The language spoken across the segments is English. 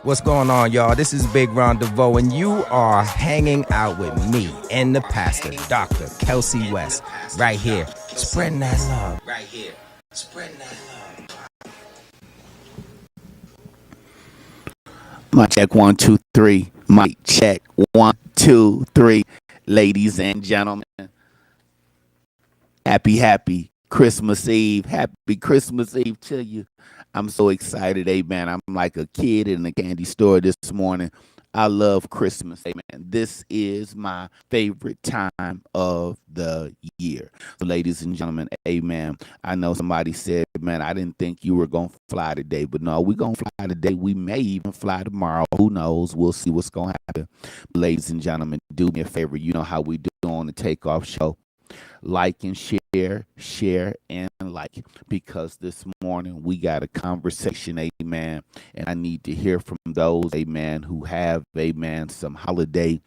What's going on, y'all? This is Big Rendezvous, and you are hanging out with me and the pastor, Dr. Kelcey West, right here, spreading that love. Right here, spreading that love. Mic check 1 2 3. Mic check 1 2 3. Ladies and gentlemen, happy Christmas Eve. Happy Christmas Eve to you. I'm so excited, amen. I'm like a kid in a candy store this morning. I love Christmas, amen. This is my favorite time of the year. So, ladies and gentlemen, amen. I know somebody said, man, I didn't think you were going to fly today, but no, we're going to fly today. We may even fly tomorrow. Who knows? We'll see what's going to happen. Ladies and gentlemen, do me a favor. You know how we do on the Takeoff Show. Like and share and like, because this morning we got a conversation, amen, and I need to hear from those, amen, who have, amen, some holiday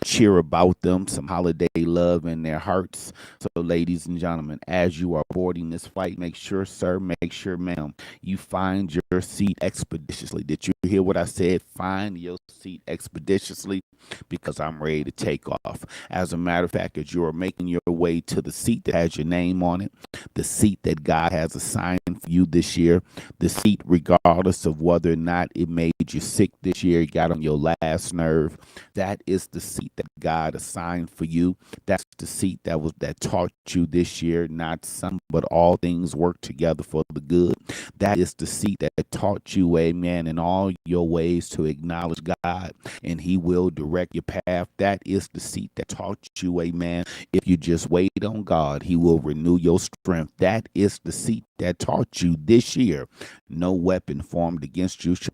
cheer about them, some holiday love in their hearts. So, ladies and gentlemen, as you are boarding this flight, make sure, sir, make sure, ma'am, you find your seat expeditiously. Did you hear what I said? Find your seat expeditiously, because I'm ready to take off. As a matter of fact, as you are making your way to the seat that has your name on it, the seat that God has assigned for you this year, the seat regardless of whether or not it made you sick this year, it got on your last nerve, that is the seat that God assigned for you. That's the seat that taught you this year, not some, but all things work together for the good. That is the seat that taught you, amen, in all your ways to acknowledge God, and He will direct your path. That is the seat that taught you, amen, if you just wait on God, He will renew your strength. That is the seat that taught you this year, no weapon formed against you shall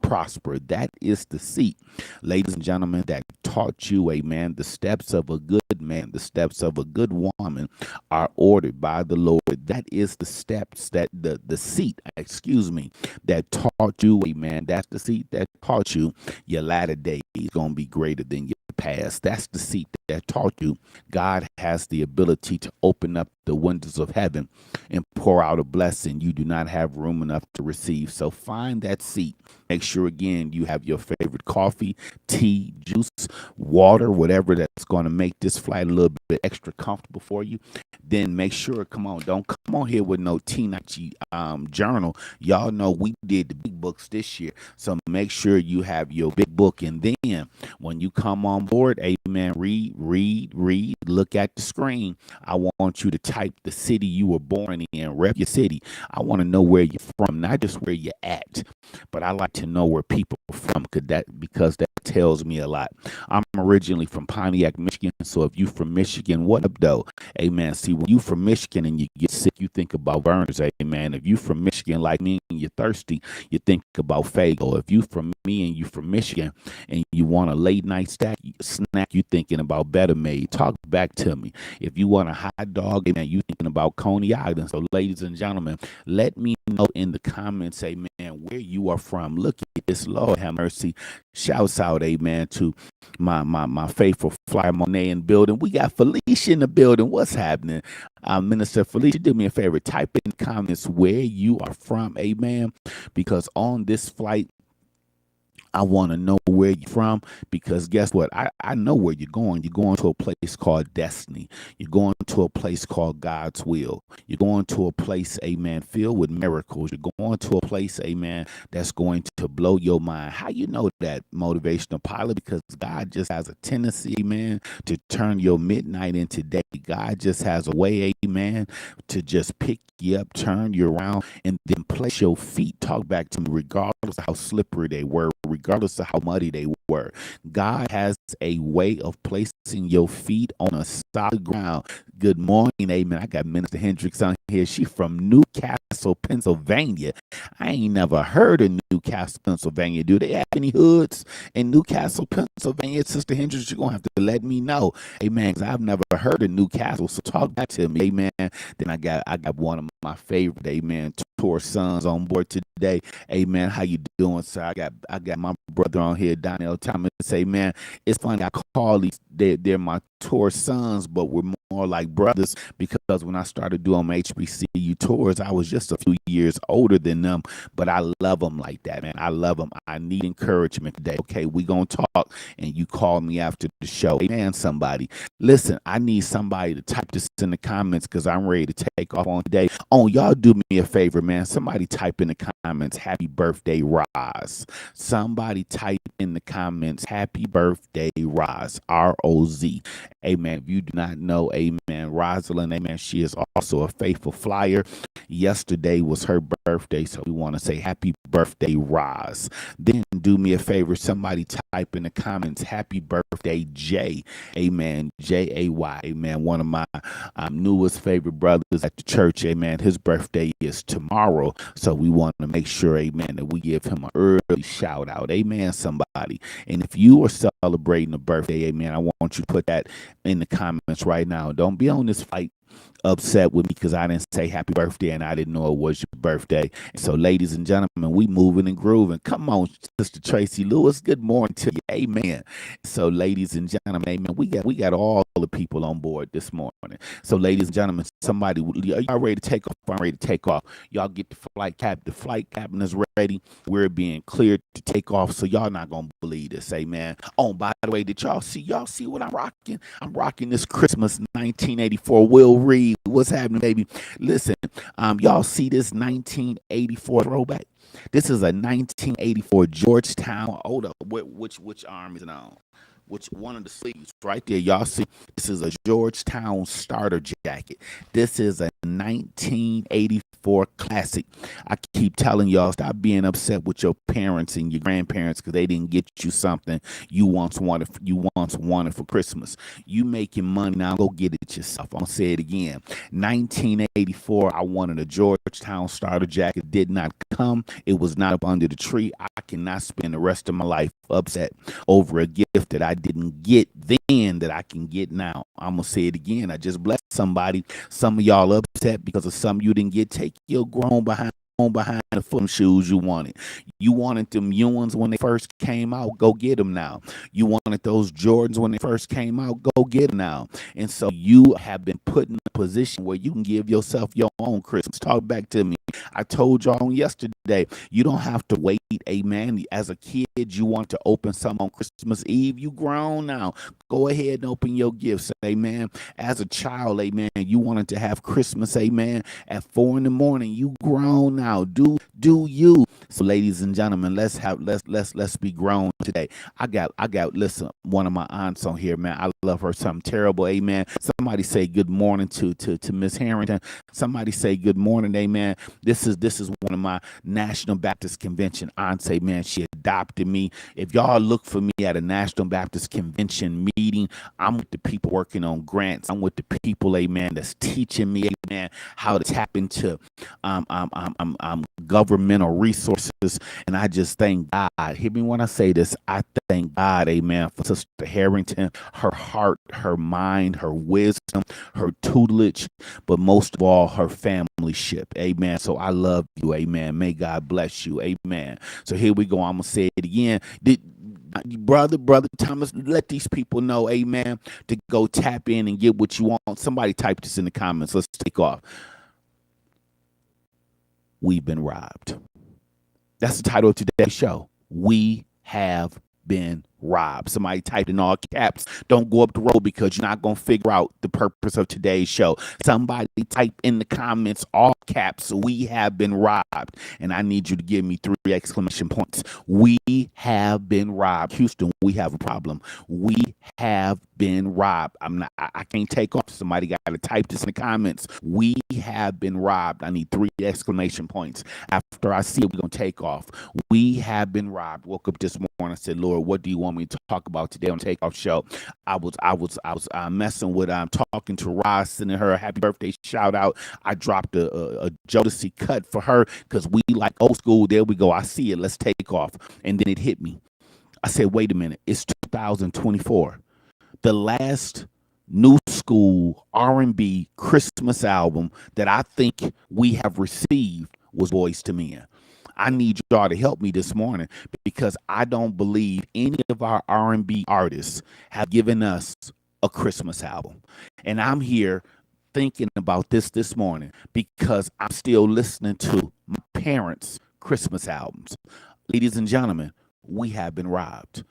prosper. That is the seat, ladies and gentlemen, that taught you, amen, the steps of a good man, the steps of a good woman are ordered by the Lord. That is the steps that the seat, that taught you, amen. That's the seat that taught you your latter day is going to be greater than your past. That's the seat that taught you God has the ability to open up the windows of heaven and pour out a blessing you do not have room enough to receive. So find that seat. Make sure, again, you have your favorite coffee, tea, juice, water, whatever that's going to make this flight a little bit extra comfortable for you. Then make sure, don't come on here with no teenage journal. Y'all know we did the big books this year. So make sure you have your big book. And then when you come on board, amen, read, look at the screen. I want you to type the city you were born in, rep your city. I want to know where you're from, not just where you're at, but I like to know where people are from, because that tells me a lot. I'm originally from Pontiac, Michigan, so if you from Michigan, what up though? Amen. See, when you from Michigan and you get sick, you think about Burners, amen. If you from Michigan like me and you're thirsty, you think about Fago. If you from me and you from Michigan and you want a late night snack, you thinking about Better Made. Talk back to me. If you want a hot dog, amen, you thinking about Coney Island. So, ladies and gentlemen, let me know in the comments, amen, where you are from. Look at this, Lord have mercy. Shouts out, amen, to my faithful Flyer Monet in the building. We got Felicia in the building. What's happening? Minister Felicia, do me a favor. Type in the comments where you are from, amen, because on this flight, I want to know where you're from, because guess what? I know where you're going. You're going to a place called destiny. You're going to a place called God's will. You're going to a place, amen, filled with miracles. You're going to a place, amen, that's going to blow your mind. How you know that, motivational pilot? Because God just has a tendency, amen, to turn your midnight into day. God just has a way, amen, to just pick you up, turn you around, and then place your feet. Talk back to me, regardless of how slippery they were, regardless of how muddy they were. God has a way of placing your feet on a solid ground. Good morning, amen. I got Minister Hendricks on here. She from Newcastle, Pennsylvania. I ain't never heard of Newcastle, Pennsylvania. Do they have any hoods in Newcastle, Pennsylvania? Sister Hendricks, you're going to have to let me know, amen, because I've never heard of Newcastle. So talk back to me, amen. Then I got one of my favorite, amen, tour sons on board today. Amen. How you doing, sir? I got my brother on here, Donnell Thomas. Amen. It's funny, I call these, they're my tour sons, but we're more like brothers, because when I started doing my HBCU tours, I was just a few years older than them, but I love them like that, man. I love them. I need encouragement today. Okay, we gonna talk, and you call me after the show. Amen, somebody. Listen, I need somebody to type this in the comments, because I'm ready to take off on today. Oh, y'all do me a favor, man. Somebody type in the comments, happy birthday, Roz. Somebody type in the comments, happy birthday, Roz. R-O-Z. Amen. If you do not know, amen, Rosalind, amen, she is also a faithful flyer. Yesterday was her birthday, so we want to say happy birthday, Roz. Then do me a favor, somebody type in the comments, happy birthday, Jay. Amen. Jay. Amen. One of my newest favorite brothers at the church. Amen. His birthday is tomorrow, so we want to make sure, amen, that we give him an early shout out. Amen, somebody. And if you are celebrating a birthday, amen, I want you to put that in the comments right now. Don't be on this fight upset with me because I didn't say happy birthday and I didn't know it was your birthday. And so, ladies and gentlemen, we moving and grooving. Come on, Sister Tracy Lewis. Good morning to you. Amen. So, ladies and gentlemen, amen. We got all the people on board this morning. So, ladies and gentlemen, somebody, are y'all ready to take off? I'm ready to take off. Y'all get the flight captain. The flight captain is ready. We're being cleared to take off. So y'all not gonna believe this, amen. Oh, by the way, did y'all see what I'm rocking? I'm rocking this Christmas 1984 Will Reed. What's happening, baby? Listen, y'all see this 1984 throwback? This is a 1984 Georgetown. Hold up, which arm is it on? Which one of the sleeves right there? Y'all see, this is a Georgetown starter jacket. This is a 1984 classic. I keep telling y'all, stop being upset with your parents and your grandparents because they didn't get you something you once wanted for Christmas. You making money now, go get it yourself. I'm gonna say it again. 1984, I wanted a Georgetown starter jacket. Did not come. It was not up under the tree. I cannot spend the rest of my life upset over a gift that I didn't get then that I can get now. I'm gonna say it again. I just blessed somebody. Some of y'all upset because of something you didn't get. Take your grown behind the foot shoes you wanted. You wanted them Ewans when they first came out. Go get them now. You wanted those Jordans when they first came out. Go get them now. And so you have been put in a position where you can give yourself your own Christmas. Talk back to me. I told y'all on yesterday, you don't have to wait, amen. As a kid, you want to open something on Christmas Eve. You grown now. Go ahead and open your gifts, amen. As a child, amen, you wanted to have Christmas, amen, at 4 in the morning. You grown now. Do you. So, ladies and gentlemen, let's be grown today. I got listen, one of my aunts on here, man. I love her something terrible, amen. Somebody say good morning to Miss Harrington. Somebody say good morning, amen. This is one of my National Baptist Convention aunts, amen. She adopted me. If y'all look for me at a National Baptist Convention meeting, I'm with the people working on grants. I'm with the people, amen, that's teaching me, amen, how to tap into governmental resources. And I just thank God. Hear me when I say this. I thank God, amen, for Sister Harrington, her heart, her mind, her wisdom, her tutelage, but most of all, her familyship. Amen. So I love you. Amen. May God bless you. Amen. So here we go. I'm going to say it again. Brother Thomas, let these people know, amen, to go tap in and get what you want. Somebody type this in the comments. Let's take off. We've been robbed. That's the title of today's show. We have been robbed. Somebody typed in all caps. Don't go up the road because you're not going to figure out the purpose of today's show. Somebody type in the comments all caps. We have been robbed. And I need you to give me 3 exclamation points. We have been robbed. Houston, we have a problem. We have been robbed. I can't take off. Somebody got to type this in the comments. We have been robbed. I need 3 exclamation points. After I see it, we're going to take off. We have been robbed. Woke up this morning and said, Lord, what do you want me to talk about today on Takeoff Show? I was messing with talking to Roz, sending her a happy birthday shout out. I dropped a Jodeci cut for her because we like old school. There we go. I see it. Let's take off. And then it hit me. I said, wait a minute. It's 2024. The last new school R&B Christmas album that I think we have received was Boys to Men. I need y'all to help me this morning because I don't believe any of our R&B artists have given us a Christmas album. And I'm here thinking about this morning because I'm still listening to my parents' Christmas albums. Ladies and gentlemen, we have been robbed.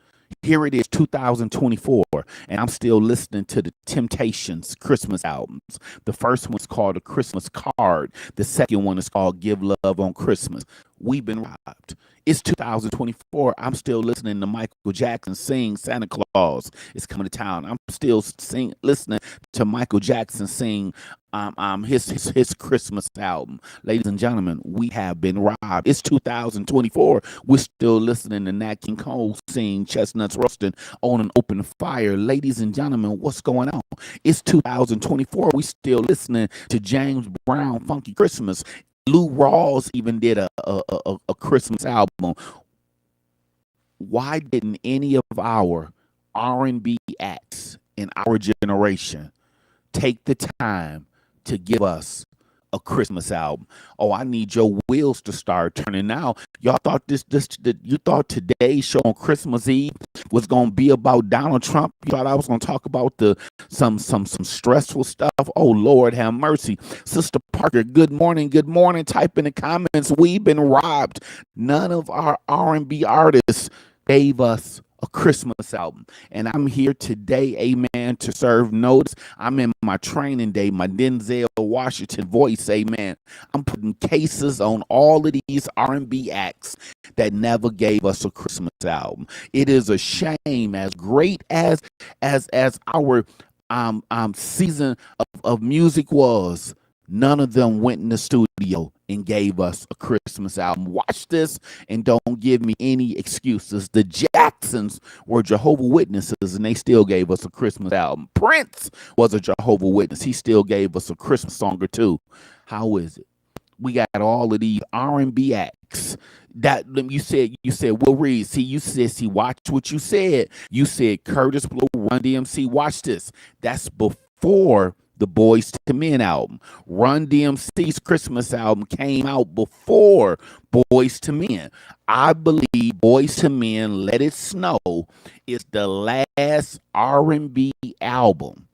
Here it is, 2024, and I'm still listening to the Temptations Christmas albums. The first one's called A Christmas Card. The second one is called Give Love on Christmas. We've been robbed. It's 2024. I'm still listening to Michael Jackson sing Santa Claus is Coming to Town. I'm still listening to Michael Jackson sing his Christmas album. Ladies and gentlemen, we have been robbed. It's 2024. We're still listening to Nat King Cole sing Chestnuts Roasting on an Open Fire. Ladies and gentlemen, what's going on? It's 2024. We still listening to James Brown Funky Christmas. Lou Rawls even did a Christmas album. Why didn't any of our R&B acts in our generation take the time to give us a Christmas album? Oh, I need your wheels to start turning now. Y'all thought you thought today's show on Christmas Eve was gonna be about Donald Trump. You thought I was gonna talk about some stressful stuff. Oh Lord, have mercy. Sister Parker, good morning. Type in the comments. We've been robbed. None of our R&B artists gave us a Christmas album. And I'm here today, amen, to serve notice. I'm in my training day, my Denzel Washington voice, amen. I'm putting cases on all of these R&B acts that never gave us a Christmas album. It is a shame, as great as our season of music was, none of them went in the studio and gave us a Christmas album. Watch this and don't give me any excuses. The Jacksons were Jehovah's Witnesses and they still gave us a Christmas album. Prince was a Jehovah's Witness. He still gave us a Christmas song or two. How is it? We got all of these R&B acts that you said, Will Reed, see, watch what you said. You said Curtis Blow, Run DMC. Watch this. That's before the Boys to Men album. Run DMC's Christmas album came out before Boys to Men. I believe Boys to Men, Let It Snow is the last R&B album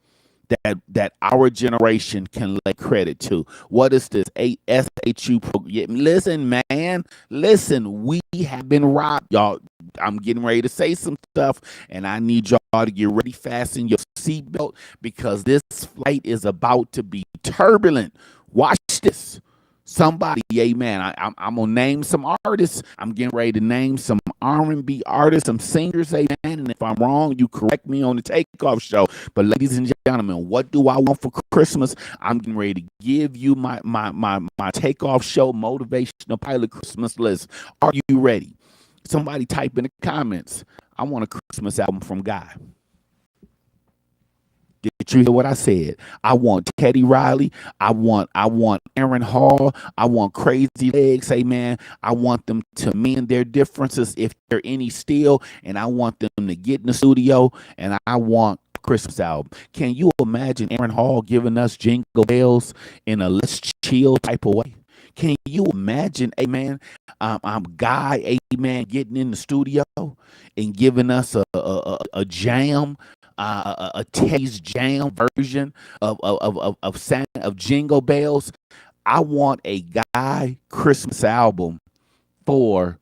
that our generation can lay credit to. What is this? SHU program. Listen, man. Listen, we have been robbed. Y'all, I'm getting ready to say some stuff, and I need y'all to get ready, fasten your seatbelt, because this flight is about to be turbulent. Watch this. Somebody, amen. I'm gonna name some artists. I'm getting ready to name some R&B artists, some singers, amen. And if I'm wrong, you correct me on the Takeoff Show. But ladies and gentlemen, what do I want for Christmas? I'm getting ready to give you my Takeoff Show motivational pilot Christmas list. Are you ready? Somebody type in the comments. I want a Christmas album from God. Did you hear what I said? I want Teddy Riley. I want Aaron Hall. I want Crazy Legs. Amen. I want them to mend their differences if there are any still, and I want them to get in the studio, and I want a Christmas album. Can you imagine Aaron Hall giving us Jingle Bells in a let's chill type of way? Can you imagine, amen, Guy, amen, getting in the studio and giving us a jam, a Teddy's Jam version of Jingle Bells? I want a Guy Christmas album for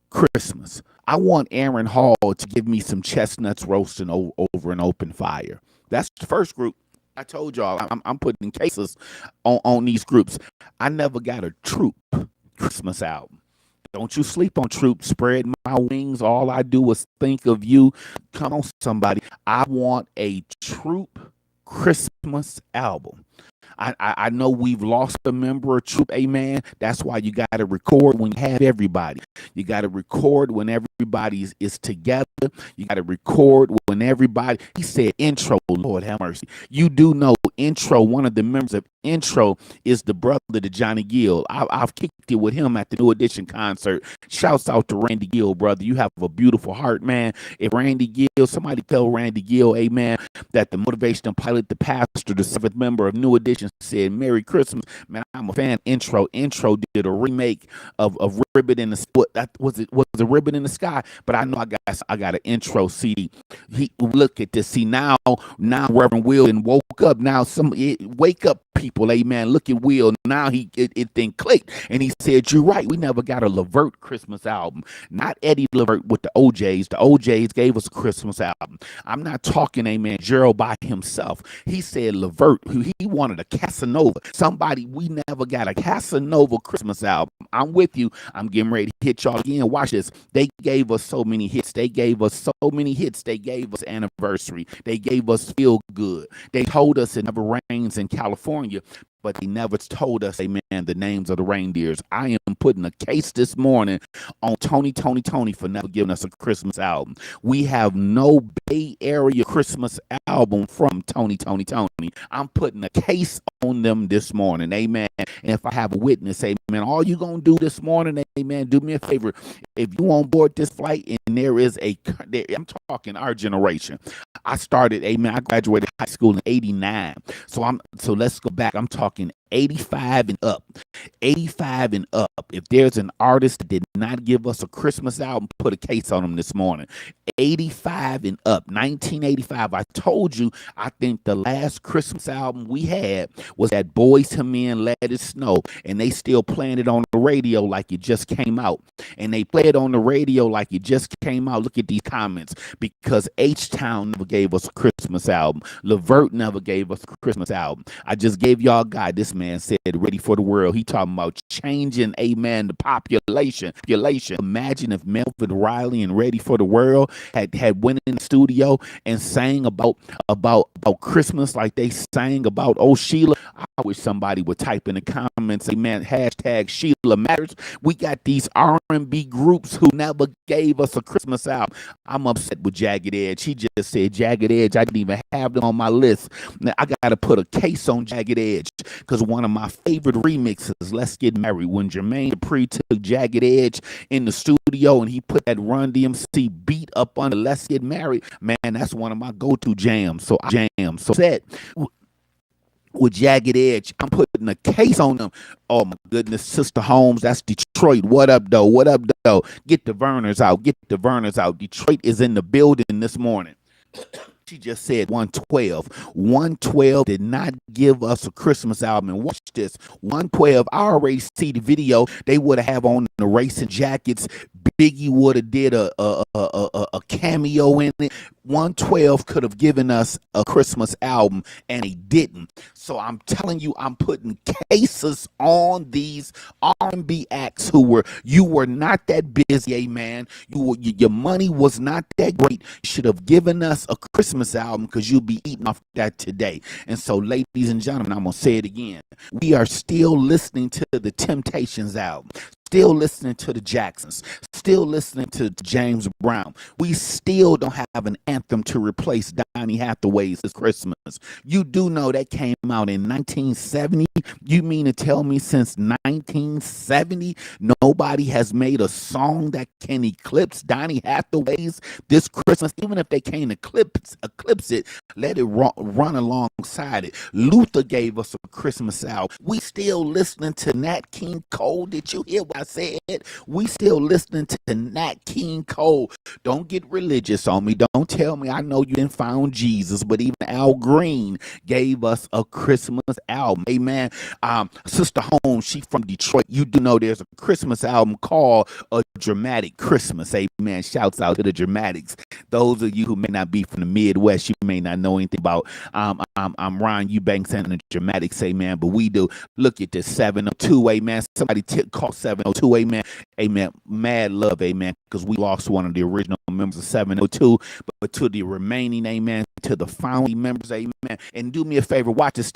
Christmas. I want Aaron Hall to give me some chestnuts roasting over an open fire. That's the first group. I told y'all I'm putting cases on these groups. I never got a Troop Christmas album. Don't you sleep on Troop. Spread my wings. All I do is think of you. Come on, somebody. I want a Troop Christmas album. I know we've lost a member of Troop, amen. That's why you got to record when you have everybody. You got to record when everybody is together. You got to record when everybody, he said intro, Lord have mercy. You do know intro, one of the members of intro is the brother to Johnny Gill. I've kicked it with him at the New Edition concert. Shouts out to Randy Gill, brother. You have a beautiful heart, man. If Randy Gill, somebody tell Randy Gill, amen, that the motivational pilot, the pastor, the seventh member of New Edition said, Merry Christmas. Man, I'm a fan. Intro did a remake of Ribbon in the Split. That was a Ribbon in the Sky, but I know I got an intro CD. He look at this. See now Reverend Will and woke up. Now wake up, people, amen. Look at Will. Now it then clicked, and he said, "You're right. We never got a Levert Christmas album. Not Eddie Levert with the OJs. The OJs gave us a Christmas album. I'm not talking, amen, Gerald by himself. He said Levert, who he wanted a Casanova. Somebody, we never got a Casanova Christmas album. I'm with you. I'm getting ready to hit y'all again. Watch this. They gave us so many hits. They gave us so many hits. They gave us Anniversary. They gave us Feel Good. They told us it never rains in California, but they never told us, amen, the names of the reindeers. I am putting a case this morning on Tony for never giving us a Christmas album. We have no Bay Area Christmas album from Tony. I'm putting a case on them this morning, amen. And if I have a witness, amen, all you gonna do this morning, amen, do me a favor. If you on board this flight and I'm talking our generation. I started, amen, I graduated high school in 89. So let's go back. I'm talking 85 and up. 85 and up. If there's an artist that did not give us a Christmas album, put a case on them this morning. 85 and up. 1985. I told you, I think the last Christmas album we had was that Boys to Men, Let It Snow, and they still playing it on the radio like it just came out. And they play it on the radio like it just came out. Look at these comments. Because H-Town never gave us a Christmas album. Levert never gave us a Christmas album. I just gave y'all a guy. This man said, Ready for the World. He talking about changing, amen, the population. Imagine if Melvin Riley and Ready for the World had went in the studio and sang about Christmas like they sang about Oh Sheila. I wish somebody would type in the comments, amen, hashtag Sheila Matters. We got these R&B groups who never gave us a Christmas album. I'm upset with Jagged Edge. He just said Jagged Edge. I didn't even have them on my list. Now I got to put a case on Jagged Edge because one of my favorite remixes, Let's Get Married, when Jermaine Dupri took Jagged Edge in the studio and he put that Run DMC beat up on the Let's Get Married, man, that's one of my go-to jams. So set with Jagged Edge, I'm putting a case on them. Oh my goodness, Sister Holmes, that's Detroit. What up, though? Get the Verners out. Detroit is in the building this morning. She just said 112. 112 did not give us a Christmas album. And watch this. 112, I already see the video. They would have on the racing jackets. Biggie would have did a cameo in it. 112 could have given us a Christmas album, and they didn't. So I'm telling you, I'm putting cases on these R&B acts you were not that busy, amen. Your money was not that great. You should have given us a Christmas album because you'll be eating off that today. And so, ladies and gentlemen, I'm going to say it again. We are still listening to the Temptations album. Still listening to the Jacksons, still listening to James Brown. We still don't have an anthem to replace Donny Hathaway's Christmas. You do know that came out in 1970. You mean to tell me since 1970, nobody has made a song that can eclipse Donny Hathaway's This Christmas? Even if they can't eclipse it, let it run alongside it. Luther gave us a Christmas album. We still listening to Nat King Cole. Did you hear what I said? We still listening to Nat King Cole. Don't get religious on me. Don't tell me I know you didn't found Jesus, but even Al Green gave us a Christmas album. Amen. Sister Holmes, she from Detroit. You do know there's a Christmas album called A Dramatic Christmas. Amen. Shouts out to the Dramatics. Those of you who may not be from the Midwest, you may not know anything about I'm Ryan Eubanks and the Dramatics, amen. But we do. Look at this 702, amen. Somebody call 702, amen. Amen. Mad love, amen. Because we lost one of the original members of 702. But to the remaining, amen, to the founding members, amen. And do me a favor, watch this,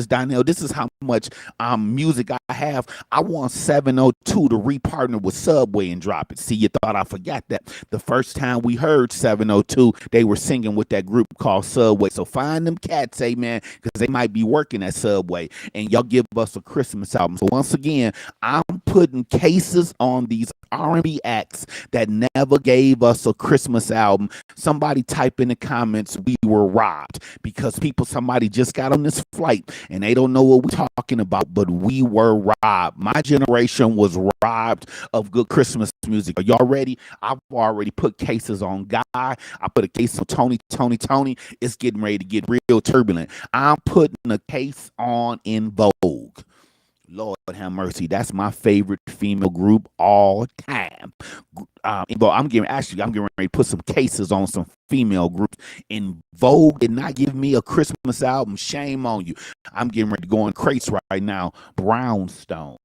Donnell. This is how much music I have. I want 702 to repartner with Subway and drop it. See, you thought I forgot that. The first time we heard 702, they were singing with that group called Subway. So find them cats, amen, because they might be working at Subway, and y'all give us a Christmas album. So once again, I'm putting cases on these R&B acts that never gave us a Christmas album. Somebody type in the comments, we were robbed, because somebody just got on this flight and they don't know what we're talking about, but we were robbed. My generation was robbed of good Christmas music. Are y'all ready? I've already put cases on Guy. I put a case on Tony. It's getting ready to get real turbulent. I'm putting a case on In Vogue. Lord have mercy. That's my favorite female group all time. I'm getting ready to put some cases on some female groups. In Vogue did not give me a Christmas album. Shame on you. I'm getting ready to go in crates right now. Brownstone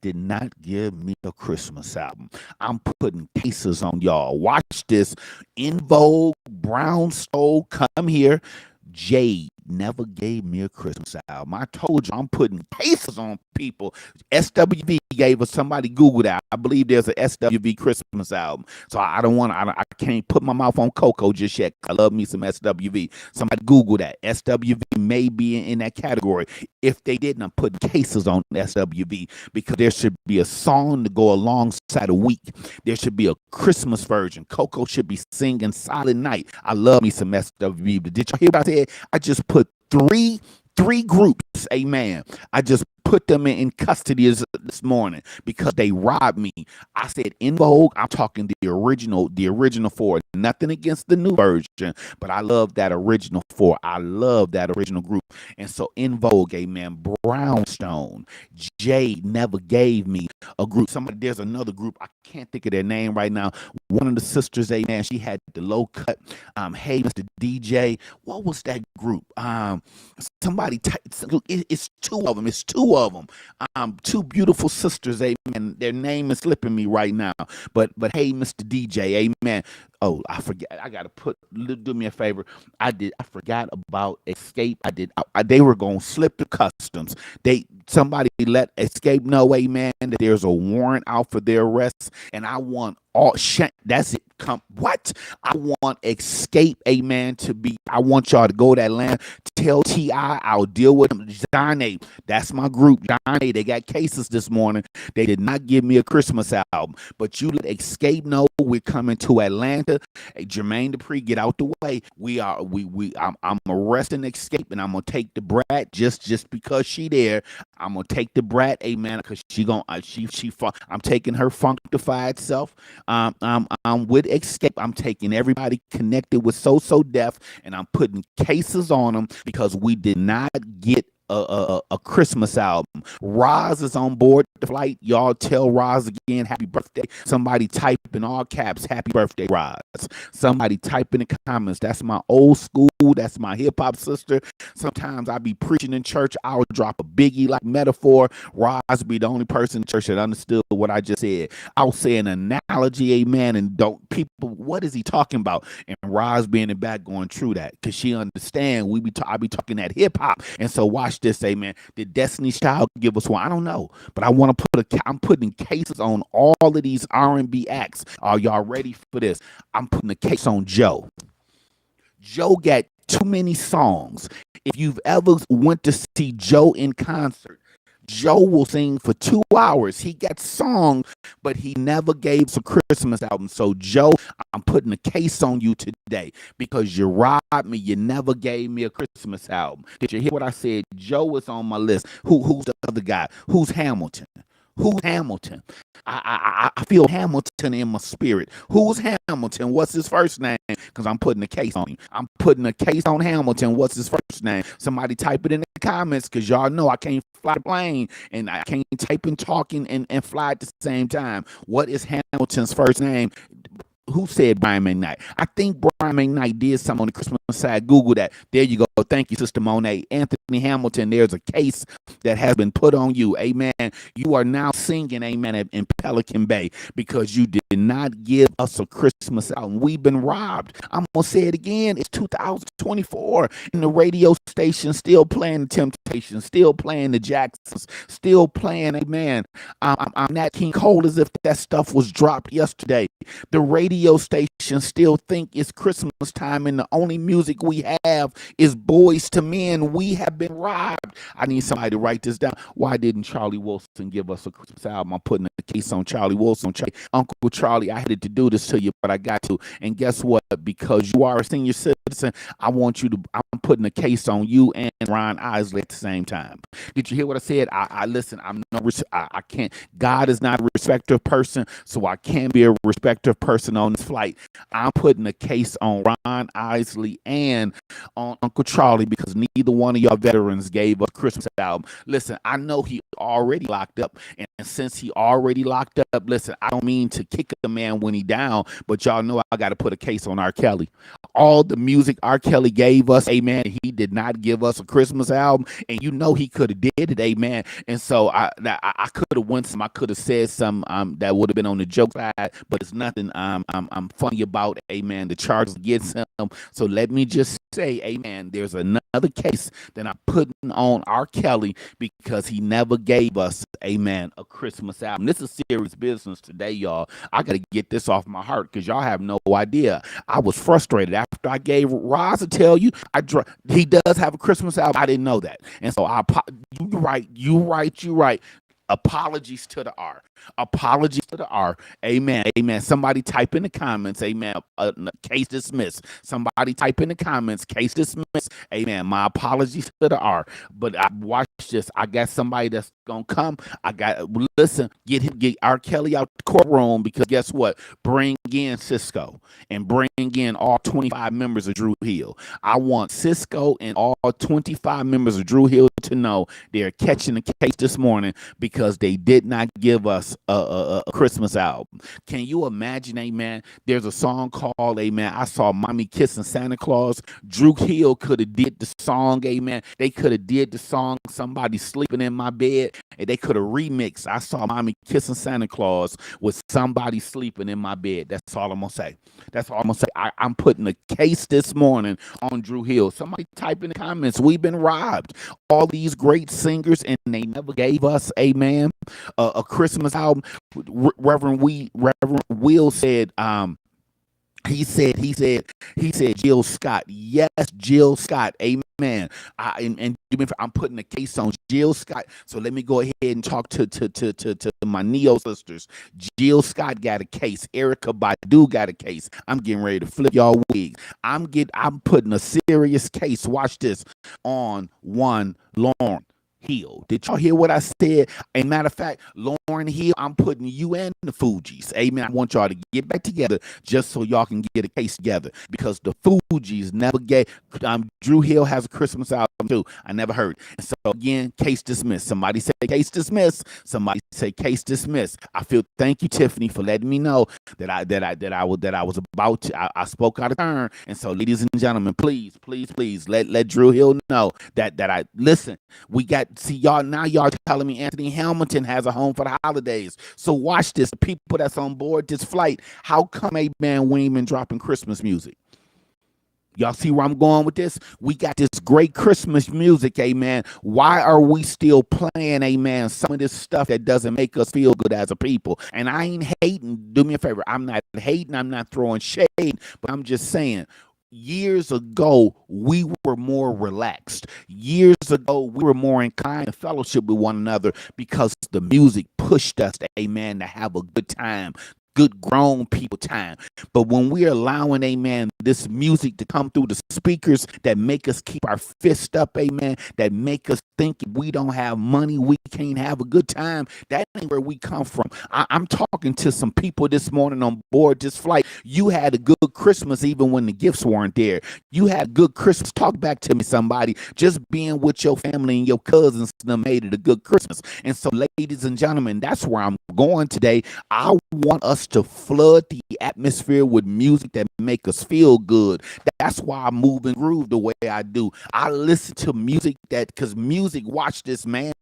did not give me a Christmas album. I'm putting cases on y'all. Watch this. In Vogue, Brownstone, come here. Jade never gave me a Christmas album. I told you I'm putting cases on people. SWV gave us, somebody Google that. I believe there's a SWV Christmas album. So I can't put my mouth on Coco just yet. I love me some SWV. Somebody Google that. SWV may be in that category. If they didn't, I'm putting cases on SWV, because there should be a song to go alongside a week. There should be a Christmas version. Coco should be singing Silent Night. I love me some SWV. But did y'all hear what I said? I just put three groups, amen. I just put them in custody this morning because they robbed me. I said In Vogue, I'm talking the original four. Nothing against the new version, but I love that original four. I love that original group. And so In Vogue, amen. Brownstone, Jade never gave me a group. There's another group, I can't think of their name right now. One of the sisters, amen, she had the low cut. Hey, Mr. DJ, what was that group? Somebody, it's two of them. It's two of them. Two beautiful sisters, amen. Their name is slipping me right now. But hey, Mr. DJ, amen. Oh, I forget. I gotta do me a favor. I forgot about Escape. They were gonna slip the customs. Somebody let Escape know, amen, that there's a warrant out for their arrest, and I want that's it. What? I want Escape, amen, I want y'all to go to Atlanta. Tell T.I. I'll deal with them. Johnny, that's my group. Johnny, they got cases this morning. They did not give me a Christmas album, but you let Escape know we're coming to Atlanta. Hey, Jermaine Dupri, get out the way. I'm arresting Escape, and I'm gonna take the brat just because she there. I'm gonna take the brat, amen, because I'm taking her functified self. I'm with Escape. I'm taking everybody connected with So Def, and I'm putting cases on them because we did not get a Christmas album. Roz is on board the flight. Y'all tell Roz again, happy birthday. Somebody type in all caps, happy birthday, Roz. Somebody type in the comments. That's my old school. That's my hip hop sister. Sometimes I be preaching in church. I'll drop a Biggie like metaphor. Roz be the only person in church that understood what I just said. I'll say an analogy, amen, and what is he talking about? And Roz be in the back going through that because she understand I be talking that hip hop. And so watch this, amen. Did Destiny's Child give us one? I don't know, but I'm putting cases on all of these R&B acts. Are y'all ready for this? I'm putting a case on Joe. Joe got too many songs. If you've ever went to see Joe in concert, Joe will sing for 2 hours. He got songs, but he never gave us a Christmas album. So Joe, I'm putting a case on you today because you robbed me. You never gave me a Christmas album. Did you hear what I said? Joe is on my list. Who's the other guy? Who's Hamilton? Who's Hamilton? I feel Hamilton in my spirit. Who's Hamilton? What's his first name? Because I'm putting a case on you. I'm putting a case on Hamilton. What's his first name? Somebody type it in the comments because y'all know I can't fly the plane and I can't type and talking and fly at the same time. What is Hamilton's first name? Who said Brian McKnight? I think Brian McKnight did something on the Christmas side. Google that. There you go. Thank you, Sister Monet. Anthony Hamilton, there's a case that has been put on you. Amen. You are now singing, amen, in Pelican Bay because you did not give us a Christmas album. We've been robbed. I'm going to say it again. It's 2024 and the radio station still playing the Temptations, still playing the Jacksons, still playing, amen. I'm Nat King Cole as if that stuff was dropped yesterday. The radio station still think it's Christmas time and the only music we have is Boys to Men. We have been robbed. I need somebody to write this down. Why didn't Charlie Wilson give us a Christmas album? I'm putting a case on Charlie Wilson. Uncle Charlie, I had to do this to you, but I got to. And guess what? Because you are a senior citizen, I'm putting a case on you and Ron Isley at the same time. Did you hear what I said? I listen, I can't. God is not a respecter of person, so I can't be a respecter of person on this flight. I'm putting a case on Ron Isley and on Uncle Charlie because neither one of y'all veterans gave us a Christmas album. Listen, I know he already locked up, and since he already locked up, listen, I don't mean to kick a man when he down, but y'all know I got to put a case on R. Kelly. All the music R. Kelly gave us, amen, he did not give us a Christmas album, and you know he could have did it, amen. And so I could have went some, I could have said some that would have been on the joke side, but it's nothing I'm funny about, amen, the charges against him. So let me just say, amen, there's another case that I'm putting on R. Kelly because he never gave us, amen, a Christmas album. This is serious business today, y'all. I got to get this off my heart because y'all have no idea. I was frustrated after I gave Roz to tell you he does have a Christmas album. I didn't know that. And so you right. Apologies to the R. Apologies to the R. Amen. Amen. Somebody type in the comments. Amen. Case dismissed. Somebody type in the comments. Case dismissed. Amen. My apologies to the R. But I watch this. I got somebody that's gonna come. Get R. Kelly out the courtroom because guess what? Bring in Cisco and bring in all 25 members of Drew Hill. I want Cisco and all 25 members of Drew Hill to know they're catching the case this morning because they did not give us a Christmas album. Can you imagine, amen? There's a song called, amen, I Saw Mommy Kissing Santa Claus. Drew Hill could have did the song, amen. They could have did the song Somebody Sleeping in My Bed, and they could have remixed I Saw Mommy Kissing Santa Claus with Somebody Sleeping in My Bed. That's all I'm going to say. That's all I'm going to say. I'm putting a case this morning on Drew Hill. Somebody type in the comments. We've been robbed. All these great singers, and they never gave us, amen, a Christmas album. Reverend Will said, he said Jill Scott. Yes, Jill Scott. Amen. I'm putting a case on Jill Scott. So let me go ahead and talk to my Neo sisters. Jill Scott got a case. Erykah Badu got a case. I'm getting ready to flip y'all wigs. I'm putting a serious case. Watch this on one Lauren Hill. Did y'all hear what I said? A matter of fact, Lauren Hill, I'm putting you and the Fugees. Amen. I want y'all to get back together just so y'all can get a case together because the Fugees never gave. Drew Hill has a Christmas album too. I never heard. And so again, case dismissed. Somebody say case dismissed. Somebody say case dismissed. Thank you, Tiffany, for letting me know that I was about to. I spoke out of turn. And so, ladies and gentlemen, please let Drew Hill know that I listen. We got. See, y'all telling me Anthony Hamilton has a home for the holidays. So watch this. The people that's on board this flight, how come, amen, we ain't been dropping Christmas music? Y'all see where I'm going with this? We got this great Christmas music, amen. Why are we still playing, amen, some of this stuff that doesn't make us feel good as a people? And I ain't hating. Do me a favor. I'm not hating. I'm not throwing shade. But I'm just saying, years ago, we were more relaxed. Years ago, we were more inclined to fellowship with one another because the music pushed us, amen, to have a good time. Good grown people time. But when we're allowing, amen, this music to come through the speakers that make us keep our fist up, amen, that make us think if we don't have money, we can't have a good time, that ain't where we come from. I'm talking to some people this morning on board this flight. You had a good Christmas even when the gifts weren't there. You had a good Christmas. Talk back to me, somebody. Just being with your family and your cousins made it a good Christmas. And so, ladies and gentlemen, that's where I'm going today. I want us to flood the atmosphere with music that make us feel good, That's why I move and groove the way I do. I listen to music because music, watch this, man.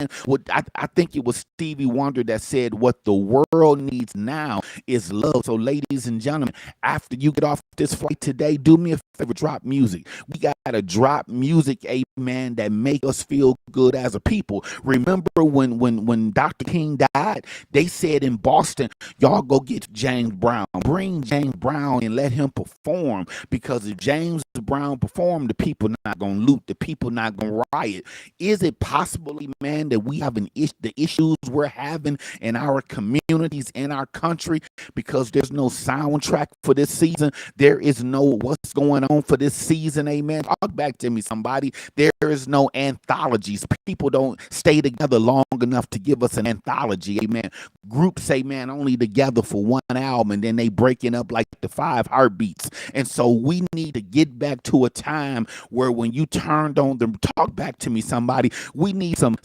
I think it was Stevie Wonder that said what the world needs now is love. So, ladies and gentlemen, after you get off this flight today, do me a favor, drop music. We got to drop music, amen, that make us feel good as a people. Remember when Dr. King died, they said in Boston, y'all go get James Brown. Bring James Brown and let him perform, because if James Brown perform, the people not going to loot, the people not going to riot. Is it possible, man, that we have the issues we're having in our communities, in our country, because there's no soundtrack for this season? There is no what's going on for this season, amen. Talk back to me, somebody. There is no anthologies. People don't stay together long enough to give us an anthology, amen. Groups say, man, only together for one album, and then they breaking up like the 5 Heartbeats. And so we need to get back to a time where when you turned on them, talk back to me, somebody. We need some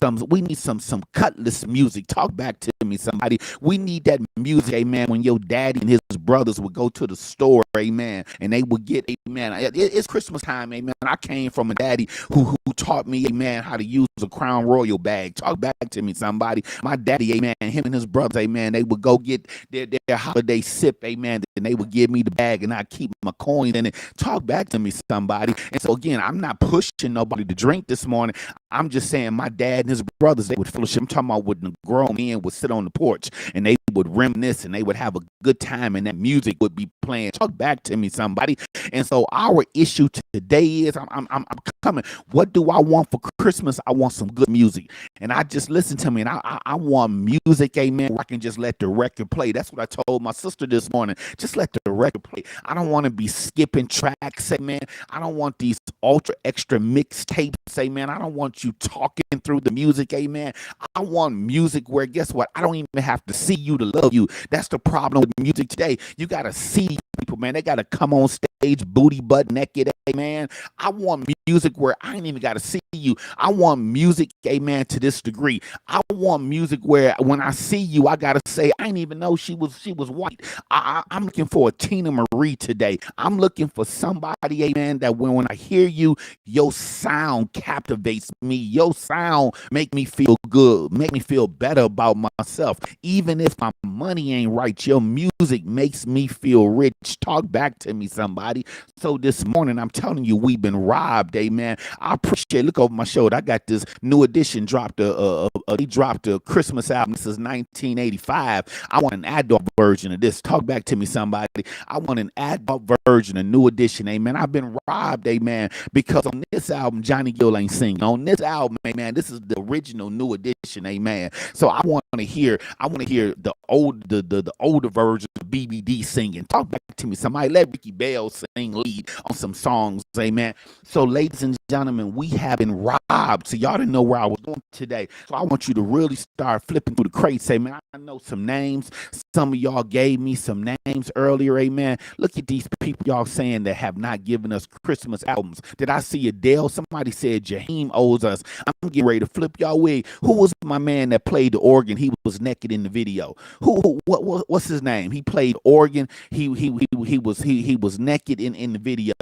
Cutlass music. Talk back to me, somebody. We need that music, amen, when your daddy and his brothers would go to the store, amen, and they would get, amen. It's Christmas time, amen. I came from a daddy who taught me, amen, how to use a Crown Royal bag. Talk back to me, somebody. My daddy, amen, him and his brothers, amen, they would go get their holiday sip, amen, and they would give me the bag and I keep my coins in it. Talk back to me, somebody. And so again, I'm not pushing nobody to drink this morning. I'm just saying my dad and his brothers, they would fellowship. I'm talking about when the grown men would sit on the porch and they would reminisce and they would have a good time and that music would be playing. Talk back to me, somebody. And so our issue today is I'm coming. What do I want for Christmas? I want some good music. And I just listen to me, and I want music, amen, where I can just let the record play. That's what I told my sister this morning. Just let the record play. I don't want to be skipping tracks, amen. I don't want these ultra extra mixtapes, amen. I don't want you talking through the music, amen. I want music where, guess what? I don't even have to see you to love you. That's the problem with music today. You got to see people, man. They got to come on stage booty butt naked, amen. I want music where I ain't even got to see you. I want music, amen, to this degree. I want music where when I see you, I got to say, I didn't even know she was white. I'm looking for a Tina Marie today. I'm looking for somebody, amen, that when I hear you, your sound captivates me. Your sound make me feel good, make me feel better about myself. Even if my money ain't right, your music makes me feel rich. Talk back to me, somebody. So this morning, I'm telling you, we've been robbed, amen. I appreciate, look over my shoulder. I got this New Edition dropped they dropped a Christmas album. This is 1985. I want an adult version of this. Talk back to me, somebody. I want an adult version, a New Edition, amen. I've been robbed, amen, because on this album, Johnny Gill ain't singing. On this album, amen, this is the original New Edition, amen. So I want to hear the older version of BBD singing. Talk back to me, somebody. Let Ricky Bell sing lead on some songs, amen. So, ladies and gentlemen, we have been robbed. So y'all didn't know where I was going today. So I want you to really start flipping through the crates. Say, man, I know some names. Some of y'all gave me some names earlier, amen. Look at these people y'all saying that have not given us Christmas albums. Did I see Adele? Somebody said Jaheim owes us. I'm getting ready to flip y'all wig. Who was my man that played the organ? He was naked in the video. What's his name? He played organ. He was naked in the video.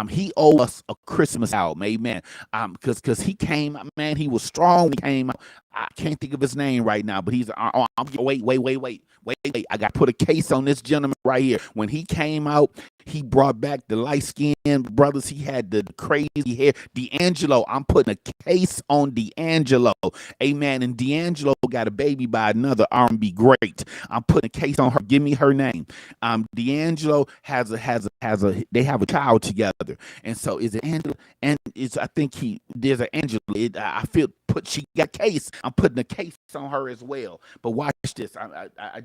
He owed us a Christmas album, amen. Because he came, man, he was strong. He came out. I can't think of his name right now, but he's wait. I got to put a case on this gentleman right here. When he came out, he brought back the light-skinned brothers. He had the crazy hair. D'Angelo, I'm putting a case on D'Angelo, amen. And D'Angelo got a baby by another R&B great. I'm putting a case on her. Give me her name. D'Angelo they have a child together, and so is it Angela? And there's an Angela. She got a case. I'm putting a case on her as well. But watch this. I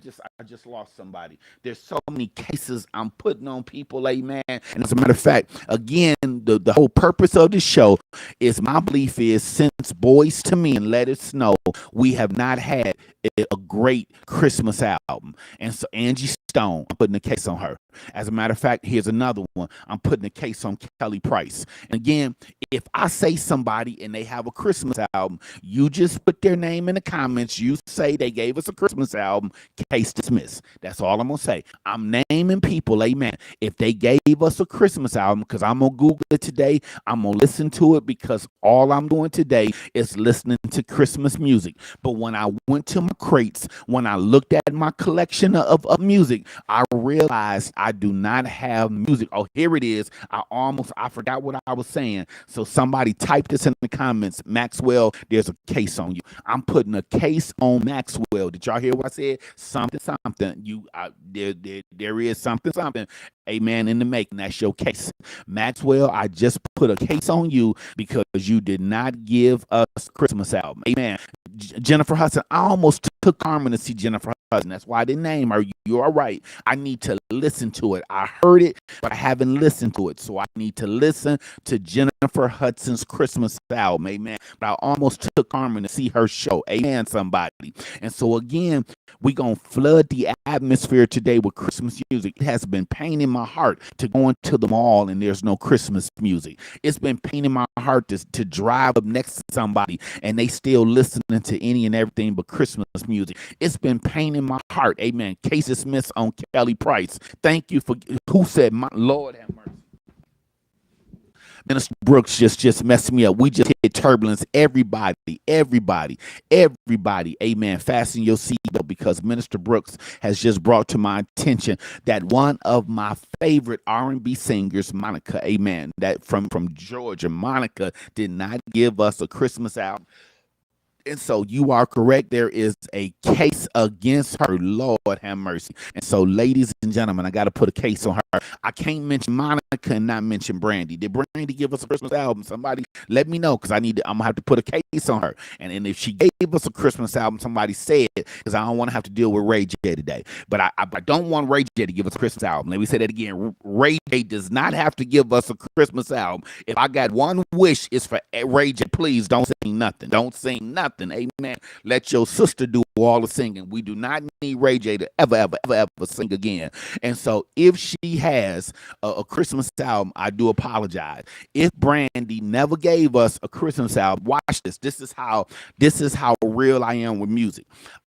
just lost somebody. There's so many cases I'm putting on people, amen. And as a matter of fact, again, the whole purpose of this show is, my belief is, since Boys to Men, Let It Snow, we have not had a great Christmas album. And so Angie Stone, I'm putting a case on her. As a matter of fact, here's another one. I'm putting a case on Kelly Price. And again, if I say somebody and they have a Christmas album, you just put their name in the comments. You say they gave us a Christmas album, case dismissed. That's all I'm going to say. I'm naming people, amen. If they gave us a Christmas album, because I'm going to Google it today, I'm going to listen to it because all I'm doing today is listening to Christmas music. But when I went to my crates, when I looked at my collection of music, I realized I do not have music. Oh, here it is. I forgot what I was saying. So somebody type this in the comments. Maxwell, there's a case on you. I'm putting a case on Maxwell. Did y'all hear what I said? Something. There is something. Amen, in the making. That's your case. Maxwell, I just put a case on you because you did not give us a Christmas album. Amen. Jennifer Hudson, I almost took Carmen to see Jennifer Hudson. That's why I didn't name her. You are right. I need to listen to it. I heard it, but I haven't listened to it. So I need to listen to Jennifer Hudson's Christmas album. Amen. But I almost took Carmen to see her show. Amen, somebody. And so again, we're going to flood the atmosphere today with Christmas music. It has been pain in my heart to go into the mall and there's no Christmas music. It's been pain in my heart to drive up next to somebody and they still listening to any and everything but Christmas music. It's been pain in my heart. Amen. Case dismissed on Kelly Price. Thank you for who said, my Lord have mercy. Minister Brooks just messed me up. We just hit turbulence. Everybody, amen. Fasten your seatbelt because Minister Brooks has just brought to my attention that one of my favorite R&B singers, Monica, amen, that from Georgia, Monica did not give us a Christmas album. And so you are correct. There is a case against her. Lord have mercy. And so, ladies and gentlemen, I got to put a case on her. I can't mention Monica and not mention Brandy. Did Brandy give us a Christmas album? Somebody let me know because I'm gonna have to put a case on her. And if she gave us a Christmas album, somebody say it because I don't want to have to deal with Ray J today. But I don't want Ray J to give us a Christmas album. Let me say that again. Ray J does not have to give us a Christmas album. If I got one wish, it's for Ray J. Please don't sing nothing. Don't sing nothing. Amen. Let your sister do all the singing. We do not need Ray J to ever sing again. And so if she has a Christmas album, I do apologize. If Brandy never gave us a Christmas album, watch this. This is how real I am with music.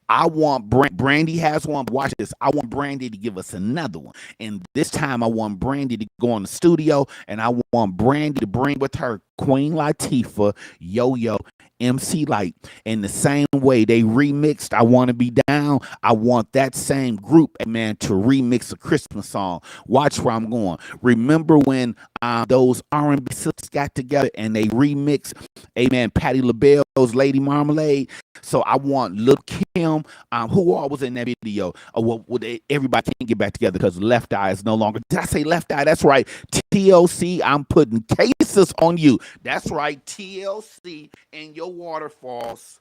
I want Brandy has one. Watch this. I want Brandy to give us another one. And this time I want Brandy to go in the studio and I want Brandy to bring with her Queen Latifah, Yo-Yo, MC Light. In the same way they remixed I Want to Be Down, I want that same group, man, to remix a Christmas song. Watch where I'm going. Remember when those R&B sisters got together and they remixed, amen, Patti LaBelle's Lady Marmalade? So I want Lil' Kim, who all was in that video? Everybody can't get back together because Left Eye is no longer. Did I say Left Eye? That's right. TLC, I'm putting cases on you. That's right. TLC and your waterfalls.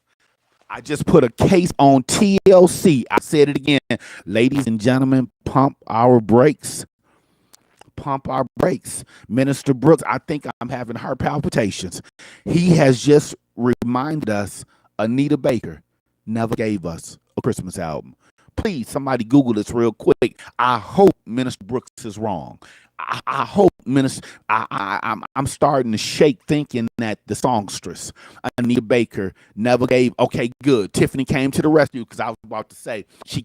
I just put a case on TLC. I said it again. Ladies and gentlemen, pump our brakes. Pump our brakes. Minister Brooks, I think I'm having heart palpitations. He has just reminded us Anita Baker never gave us a Christmas album. Please, somebody Google this real quick. I hope Minister Brooks is wrong. I hope, Minister, I'm starting to shake thinking that the songstress, Anita Baker, never gave. Okay, good. Tiffany came to the rescue because I was about to say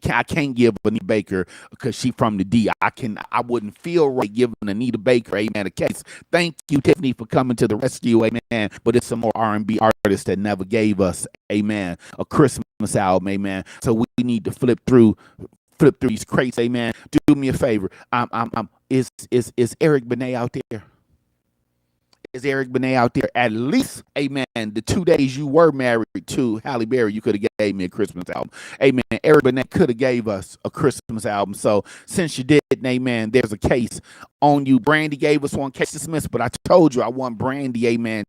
I can't give Anita Baker because she from the D. I wouldn't feel right giving Anita Baker, amen, a case. Thank you, Tiffany, for coming to the rescue, amen. But it's some more R&B artists that never gave us, amen, a Christmas album, amen. So we need to flip through these crates, amen. Do me a favor. Is Eric Benet out there? Is Eric Benet out there? At least, amen, the 2 days you were married to Halle Berry, you could have gave me a Christmas album. Amen. Eric Benet could have gave us a Christmas album. So since you didn't, amen, there's a case on you. Brandy gave us one, case dismissed, but I told you I want Brandy, amen,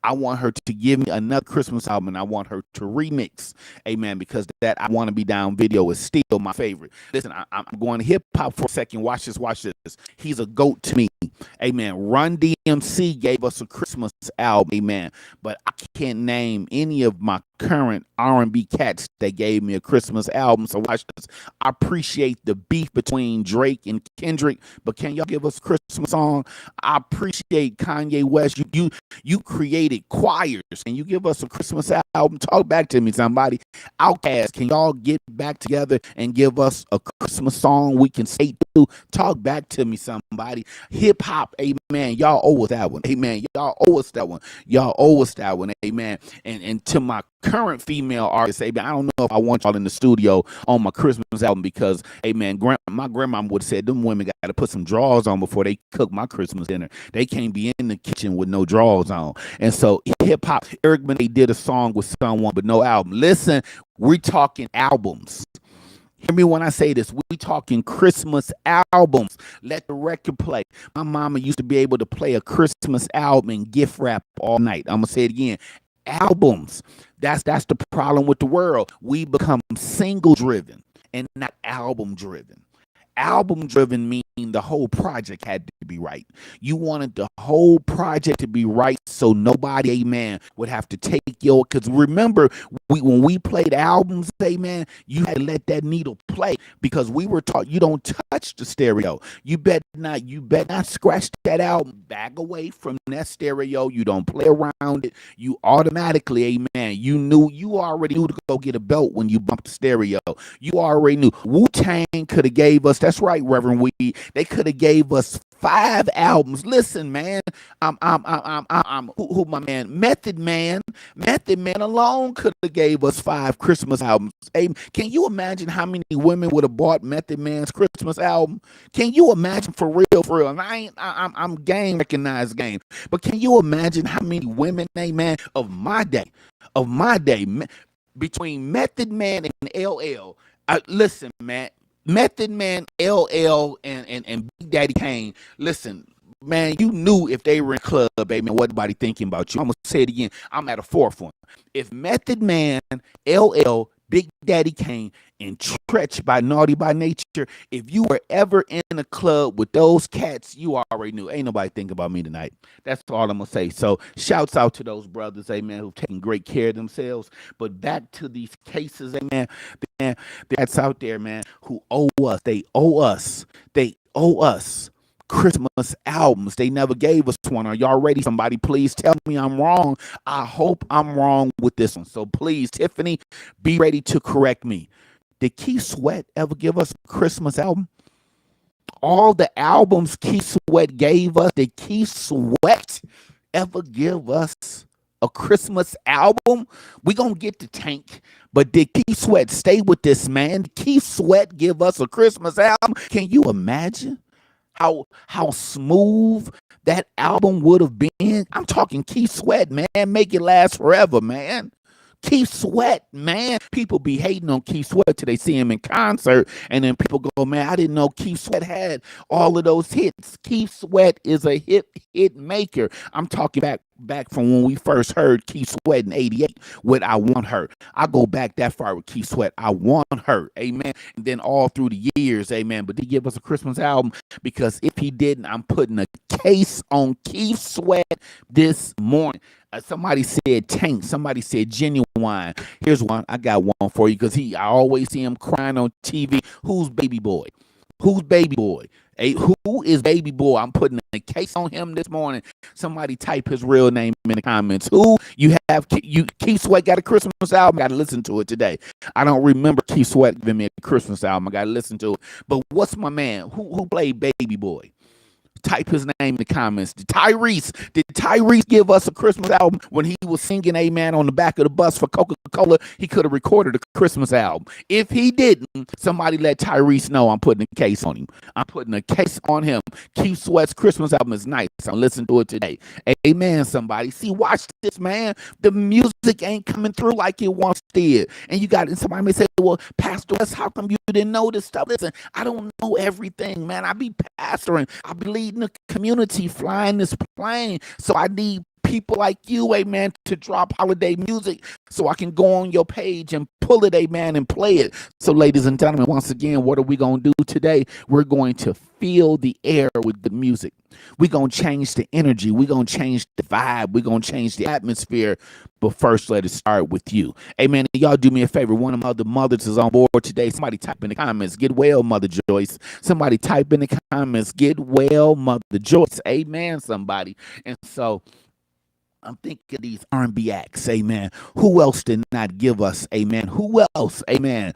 I want her to give me another Christmas album, and I want her to remix, amen, because that I Want to Be Down video is still my favorite. Listen, I'm going to hip hop for a second. Watch this. He's a GOAT to me. Amen. Run DMC gave us a Christmas album. Amen. But I can't name any of my current R&B cats that gave me a Christmas album. So watch this. I appreciate the beef between Drake and Kendrick, but can y'all give us a Christmas song? I appreciate Kanye West. You created choirs and you give us a Christmas album. Talk back to me, somebody. Outkast, can y'all get back together and give us a Christmas song we can say to? Talk back to me, somebody. Hip hop, amen. Y'all owe us that one. Amen. Y'all owe us that one. Y'all owe us that one. Amen. And to my current female artists, amen, I don't know if I want y'all in the studio on my Christmas album because, amen, my grandma would have said them women got to put some drawers on before they cook my Christmas dinner. They can't be in the kitchen with no drawers on. And so hip hop, Eric Benet did a song with someone but no album. Listen, we're talking albums. Hear me when I say this. We talking Christmas albums. Let the record play. My mama used to be able to play a Christmas album and gift wrap all night. I'm gonna say it again. Albums. That's the problem with the world. We become single driven and not album driven. Album driven mean the whole project had to be right. You wanted the whole project to be right so nobody, amen, would have to take your, because remember, when we played albums, amen, you had to let that needle play because we were taught you don't touch the stereo. You bet not scratch that album, back away from that stereo. You don't play around it. You automatically, amen, you already knew to go get a belt when you bumped the stereo. You already knew. Wu-Tang could have gave us, that's right, Reverend Weed, they could have gave us 5 albums. Listen, man, who my man, Method Man alone could have gave us 5 Christmas albums. Hey, can you imagine how many women would have bought Method Man's Christmas album? Can you imagine, for real? And I'm game, recognized game, but can you imagine how many women, amen, of my day, between Method Man and LL? Listen, man. Method Man, LL, and Big Daddy Kane, listen, man, you knew if they were in club, amen, what nobody thinking about you. I'm going to say it again. I'm at a fourth one. If Method Man, LL, Big Daddy Kane, and Tretch by Naughty by Nature, if you were ever in a club with those cats, you already knew. Ain't nobody think about me tonight. That's all I'm going to say. So shouts out to those brothers, amen, who've taken great care of themselves. But back to these cases, amen, that's out there, man, who owe us. They owe us Christmas albums. They never gave us one. Are y'all ready? Somebody please tell me I'm wrong. I hope I'm wrong with this one. So please, Tiffany, be ready to correct me. Did Keith Sweat ever give us a Christmas album? All the albums Keith Sweat gave us, did Keith Sweat ever give us a Christmas album? We gonna get to Tank, but did Keith Sweat stay with this man? Did Keith Sweat give us a Christmas album? Can you imagine how smooth that album would have been? I'm talking Keith Sweat, man. Make it last forever, man. Keith Sweat, man. People be hating on Keith Sweat till they see him in concert, and then people go, man, I didn't know Keith Sweat had all of those hits. Keith Sweat is a hit maker. I'm talking back from when we first heard Keith Sweat in '88 with I Want Her. I go back that far with Keith Sweat. I Want Her, amen. And then all through the years, amen. But did he give us a Christmas album? Because if he didn't, I'm putting a case on Keith Sweat this morning. Somebody said Tank. Somebody said Genuine. Here's one. I got one for you because I always see him crying on TV. Who's Baby Boy? Who's Baby Boy? Hey, who is Baby Boy? I'm putting a case on him this morning. Somebody type his real name in the comments. Who you have? Keith Sweat got a Christmas album. I got to listen to it today. I don't remember Keith Sweat giving me a Christmas album. I got to listen to it. But what's my man? Who played Baby Boy? Type his name in the comments. Did Tyrese give us a Christmas album when he was singing Amen on the back of the bus for Coca-Cola? He could have recorded a Christmas album. If he didn't, somebody let Tyrese know. I'm putting a case on him. I'm putting a case on him. Keith Sweat's Christmas album is nice. I'm listening to it today. Amen, somebody. See, watch this, man. The music ain't coming through like it once did. And somebody may say, well, Pastor West, how come you didn't know this stuff? Listen, I don't know everything, man. I be pastoring. I be leading the community, flying this plane. So I need people like you, amen, to drop holiday music so I can go on your page and pull it, amen, and play it. So, ladies and gentlemen, once again, what are we going to do today? We're going to fill the air with good music. We're going to change the energy. We're going to change the vibe. We're going to change the atmosphere. But first, let it start with you. Amen. Y'all do me a favor. One of my other mothers is on board today. Somebody type in the comments, get well, Mother Joyce. Somebody type in the comments, get well, Mother Joyce. Amen, somebody. And so I'm thinking of these R&B acts, amen. Who else did not give us, amen? Who else, amen,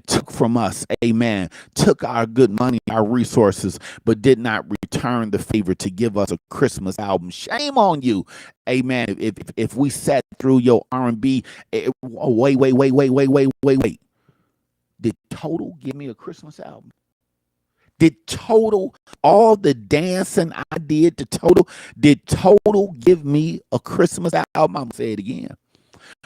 took from us, amen, took our good money, our resources, but did not return the favor to give us a Christmas album? Shame on you, amen. If we sat through your R&B, wait. Did Total give me a Christmas album? Did Total, all the dancing I did to Total, did Total give me a Christmas album? I'm going to say it again.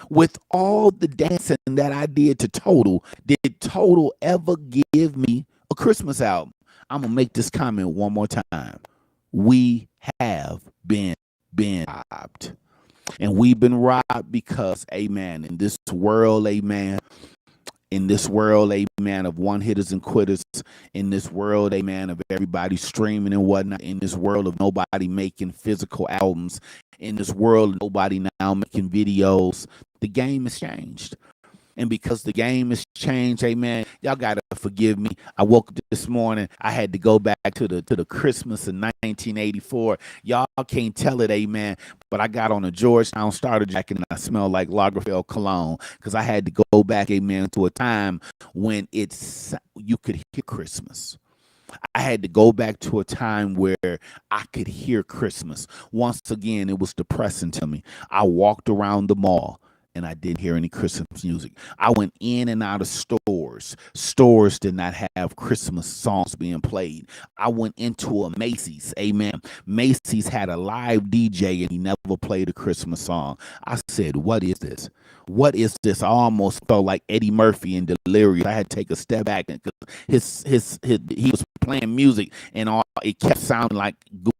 With all the dancing that I did to Total, did Total ever give me a Christmas album? I'm going to make this comment one more time. We have been robbed. And we've been robbed because, amen, in this world, amen, of one-hitters and quitters, in this world, amen, of everybody streaming and whatnot, in this world of nobody making physical albums, in this world of nobody now making videos, the game has changed. And because the game has changed, amen, y'all got to forgive me. I woke up this morning. I had to go back to the Christmas of 1984. Y'all can't tell it, amen, but I got on a Georgetown starter jacket and I smelled like Lagerfeld cologne because I had to go back, amen, to a time when you could hear Christmas. I had to go back to a time where I could hear Christmas. Once again, it was depressing to me. I walked around the mall and I didn't hear any Christmas music. I went in and out of stores. Stores did not have Christmas songs being played. I went into a Macy's, amen. Macy's had a live DJ and he never played a Christmas song. I said, what is this? What is this? I almost felt like Eddie Murphy in Delirious. I had to take a step back because he was playing music and it kept sounding like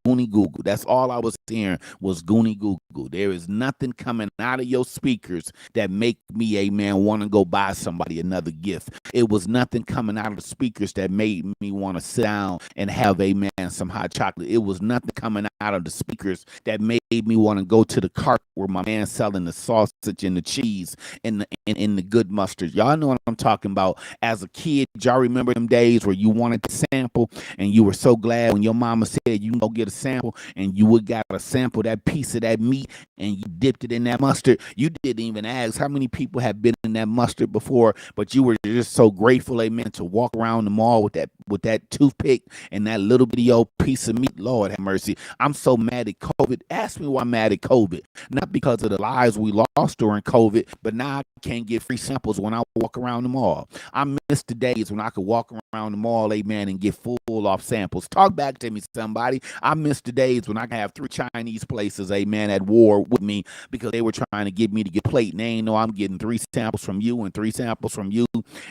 Goonie Goo Goo. That's all I was hearing was Goonie Goo Goo. There is nothing coming out of your speakers that make me, amen, want to go buy somebody another gift. It was nothing coming out of the speakers that made me want to sit down and have, amen, some hot chocolate. It was nothing coming out of the speakers that made me want to go to the cart where my man selling the sausage and the cheese and the good mustard. Y'all know what I'm talking about. As a kid, y'all remember them days where you wanted to sample and you were so glad when your mama said you can go get a sample and you would got a sample, that piece of that meat, and you dipped it in that mustard. You didn't even ask how many people have been in that mustard before, but you were just so grateful, amen, to walk around the mall with that toothpick and that little bitty old piece of meat. Lord have mercy. I'm so mad at COVID. Ask me why I'm mad at COVID. Not because of the lives we lost during COVID, but now I can't get free samples when I walk around the mall. I miss the days when I could walk around the mall, amen, and get full off samples. Talk back to me, somebody. I miss the days when I could have 3 Chinese places, amen, at war with me because they were trying to get me to get a plate. And they ain't know I'm getting 3 samples from you and 3 samples from you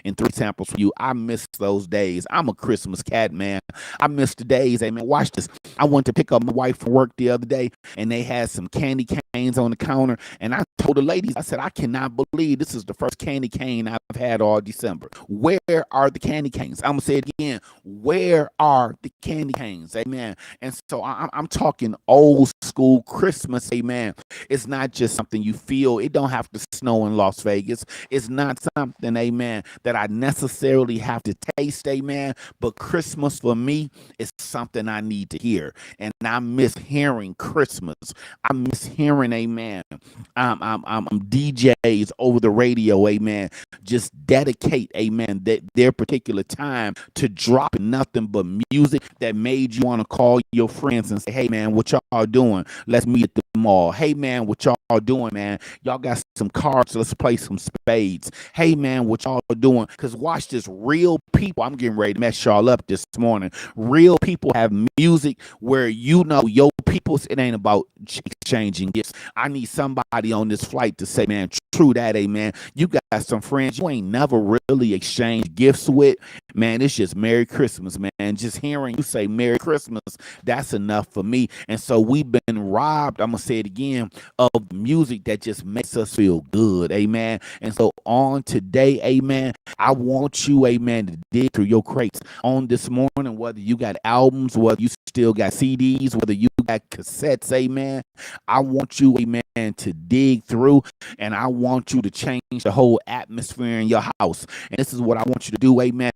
and 3 samples from you. I miss those days. I'm a Christmas cat, man. I miss the days, amen. Watch this. I went to pick up my wife from work the other day and they had some candy canes on the counter. And I told the ladies, I said, I cannot believe this is the first candy cane I've had all December. Where are the candy canes? I'm going to say it again. Where are the candy canes? Amen. And so I'm talking old school Christmas. Amen. It's not just something you feel. It don't have to snow in Las Vegas. It's not something, amen, that I necessarily have to taste. Amen. But Christmas for me is something I need to hear. And I miss hearing Christmas. I miss hearing, amen, DJs over the radio, amen, just dedicate, amen, their particular time to dropping nothing but music that made you want to call your friends and say, hey, man, what y'all doing? Let's meet at the mall. Hey, man, what y'all doing, man? Y'all got some cards. Let's play some spades. Hey, man, what y'all doing? Because watch this. Real people, I'm getting ready to mess y'all up this morning. Real people have music where you know your people's, it ain't about exchanging gifts. I need somebody on this flight to say, man, true that, amen. You got some friends you ain't never really exchanged gifts with. man, it's just Merry Christmas, man. Just hearing you say Merry Christmas, that's enough for me. And so we've been robbed, I'm going to say it again, of music that just makes us feel good. Amen. And so on today, amen, I want you, amen, to dig through your crates on this morning, whether you got albums, whether you still got CDs, whether you got cassettes, amen. I want you, amen, to dig through, and I want you to change the whole atmosphere in your house. And this is what I want you to do, amen,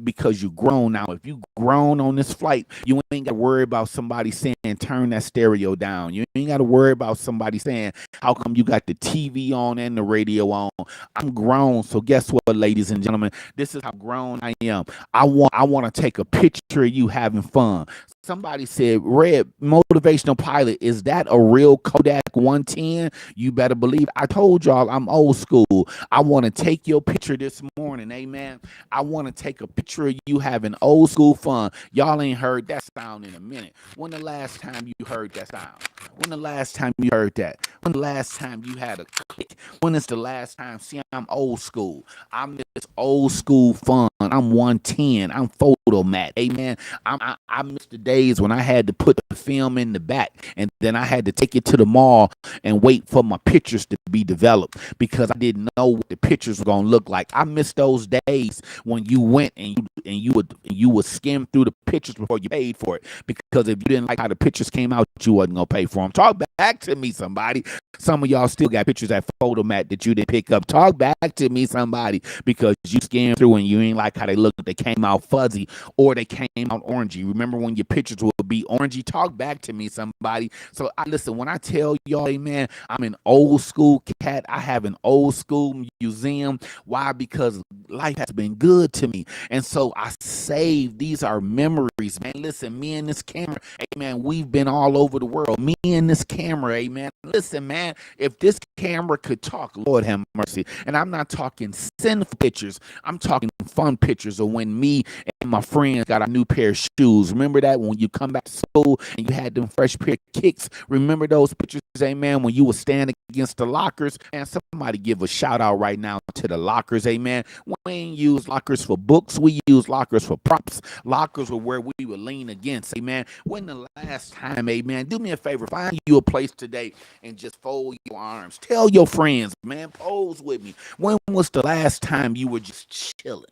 because you're grown now. If you grown on this flight, you ain't got to worry about somebody saying, turn that stereo down. You ain't got to worry about somebody saying, how come you got the TV on and the radio on? I'm grown, so guess what, ladies and gentlemen? This is how grown I am. I want to take a picture of you having fun. Somebody said, Red, motivational pilot, is that a real Kodak 110? You better believe. I told y'all I'm old school. I want to take your picture this morning, amen. I want to take a picture of you having old school fun. Y'all ain't heard that sound in a minute. When the last time you heard that sound? When the last time you heard that? When the last time you had a click? When is the last time? See, I'm old school. I'm this old school fun. I'm 110. I'm photo mat. Amen. I miss the days when I had to put the film in the back and then I had to take it to the mall and wait for my pictures to be developed because I didn't know what the pictures were gonna look like. I miss those days when you went and you would skim through the pictures before you paid for it, because if you didn't like how the pictures came out, you wasn't gonna pay for them. Talk back to me, somebody. Some of y'all still got pictures at Photomat that you didn't pick up. Talk back to me, somebody, because you scanned through and you ain't like how they looked. They came out fuzzy or they came out orangey. Remember when your pictures would be orangey? Talk back to me, somebody. So listen, when I tell y'all, amen, I'm an old school cat. I have an old school museum. Why? Because life has been good to me. And so I save. These are memories, man. Listen, me and this camera, amen, we've been all over the world. Me and this camera, amen. Listen, man, if this camera could talk, Lord have mercy. And I'm not talking sinful pictures. I'm talking fun pictures of when me and my friends got a new pair of shoes. Remember that when you come back to school and you had them fresh pair of kicks? Remember those pictures, amen, when you were standing against the lockers? And somebody give a shout out right now to the lockers, amen. We ain't use lockers for books. We use lockers for props. Lockers were where we would lean against, amen. When the last time, amen, do me a favor, find you a place today and just fold your arms. Tell your friends, man, pose with me. When was the last time you were just chilling?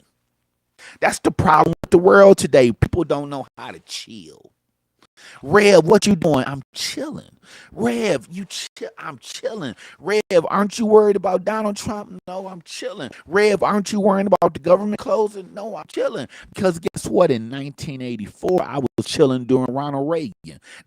That's the problem with the world today. People don't know how to chill. Rev, what you doing? I'm chilling. Rev, I'm chilling. Rev, aren't you worried about Donald Trump? No, I'm chilling. Rev, aren't you worried about the government closing? No, I'm chilling. Because guess what? In 1984, I was chilling during Ronald Reagan.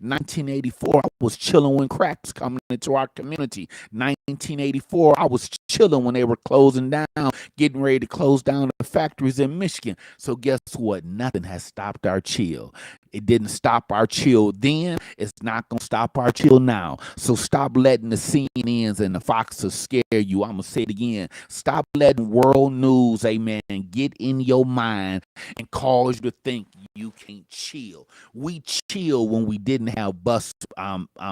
1984, I was chilling when crack was coming into our community. 1984, I was chilling when they were closing down, getting ready to close down the factories in Michigan. So guess what? Nothing has stopped our chill. It didn't stop our chill then. It's not going to stop our chill now. So stop letting the CNNs and the Foxes scare you. I'm going to say it again. Stop letting world news, amen, get in your mind and cause you to think you can't chill. We chill when we didn't have bus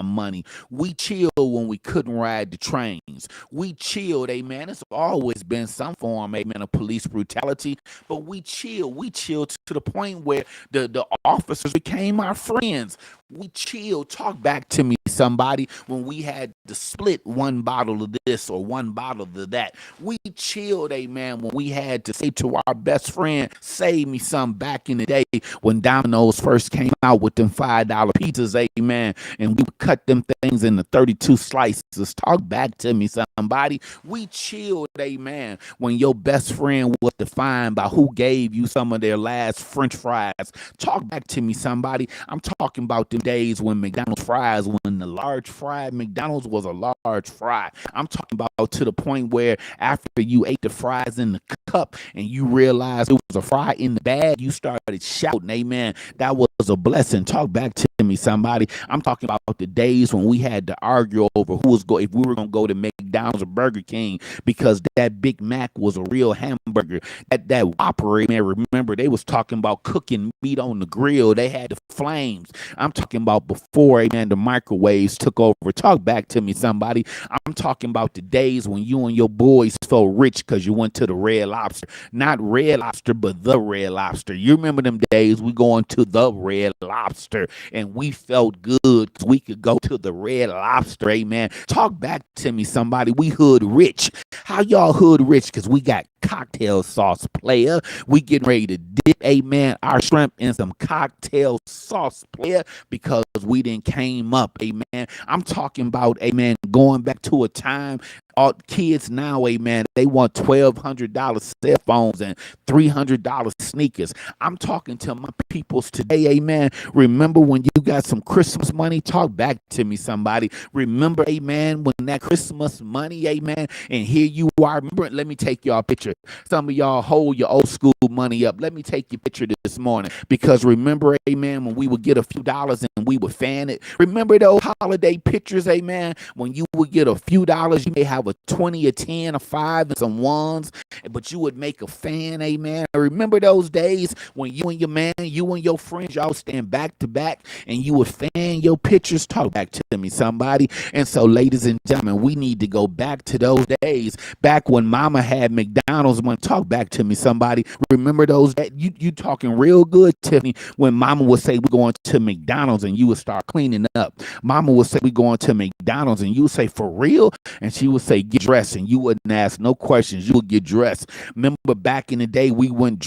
money. We chill when we couldn't ride the trains. We chilled, amen. It's always been some form, amen, of police brutality, but we chill. We chill to the point where the officers became our friends. We chilled. Talk back to me, somebody, when we had to split one bottle of this or one bottle of that. We chilled, amen, when we had to say to our best friend, save me some, back in the day when Domino's first came out with them $5 pizzas, amen, and we would cut them things into 32 slices. Talk back to me, somebody. We chilled, amen, when your best friend was defined by who gave you some of their last French fries. Talk back to me, somebody. I'm talking about them days when McDonald's fries, when the large fry McDonald's was a large fry. I'm talking about to the point where after you ate the fries in the cup and you realized it was a fry in the bag, you started shouting, amen. That was a blessing. Talk back to to me, somebody. I'm talking about the days when we had to argue over who was if we were going to go to McDonald's or Burger King because that Big Mac was a real hamburger. That Whopper, man, remember they was talking about cooking meat on the grill. They had the flames. I'm talking about before, man, the microwaves took over. Talk back to me, somebody. I'm talking about the days when you and your boys felt rich because you went to the Red Lobster. Not Red Lobster, but the Red Lobster. You remember them days we going to the Red Lobster and we felt good because we could go to the Red Lobster, amen. Talk back to me, somebody. We hood rich. How y'all hood rich? Because we got cocktail sauce, player. We getting ready to dip, amen, our shrimp in some cocktail sauce, player, because we didn't came up, amen. I'm talking about, amen, going back to a time. All kids now, amen, they want $1,200 cell phones and $300 sneakers. I'm talking to my peoples today, amen. Remember when you got some Christmas money? Talk back to me, somebody. Remember, amen, when that Christmas money, amen, and here you are. Remember, let me take y'all a picture. Some of y'all hold your old school money up. Let me take your picture this morning because remember, amen, when we would get a few dollars and we would fan it. Remember those holiday pictures, amen, when you would get a few dollars, you may have a 20, a 10, a 5, and some ones, but you would make a fan, amen. Remember those days when you and your man, you and your friends, y'all stand back to back and you would fan your pictures? Talk back to me, somebody. And so, ladies and gentlemen, we need to go back to those days, back when mama had McDonald's. When talk back to me, somebody. Remember those days? You talking real good, Tiffany, when mama would say we're going to McDonald's and you would start cleaning up. Mama would say we're going to McDonald's and you would say, for real? And she would say, get dressed, and you wouldn't ask no questions. You would get dressed. Remember back in the day, we wasn't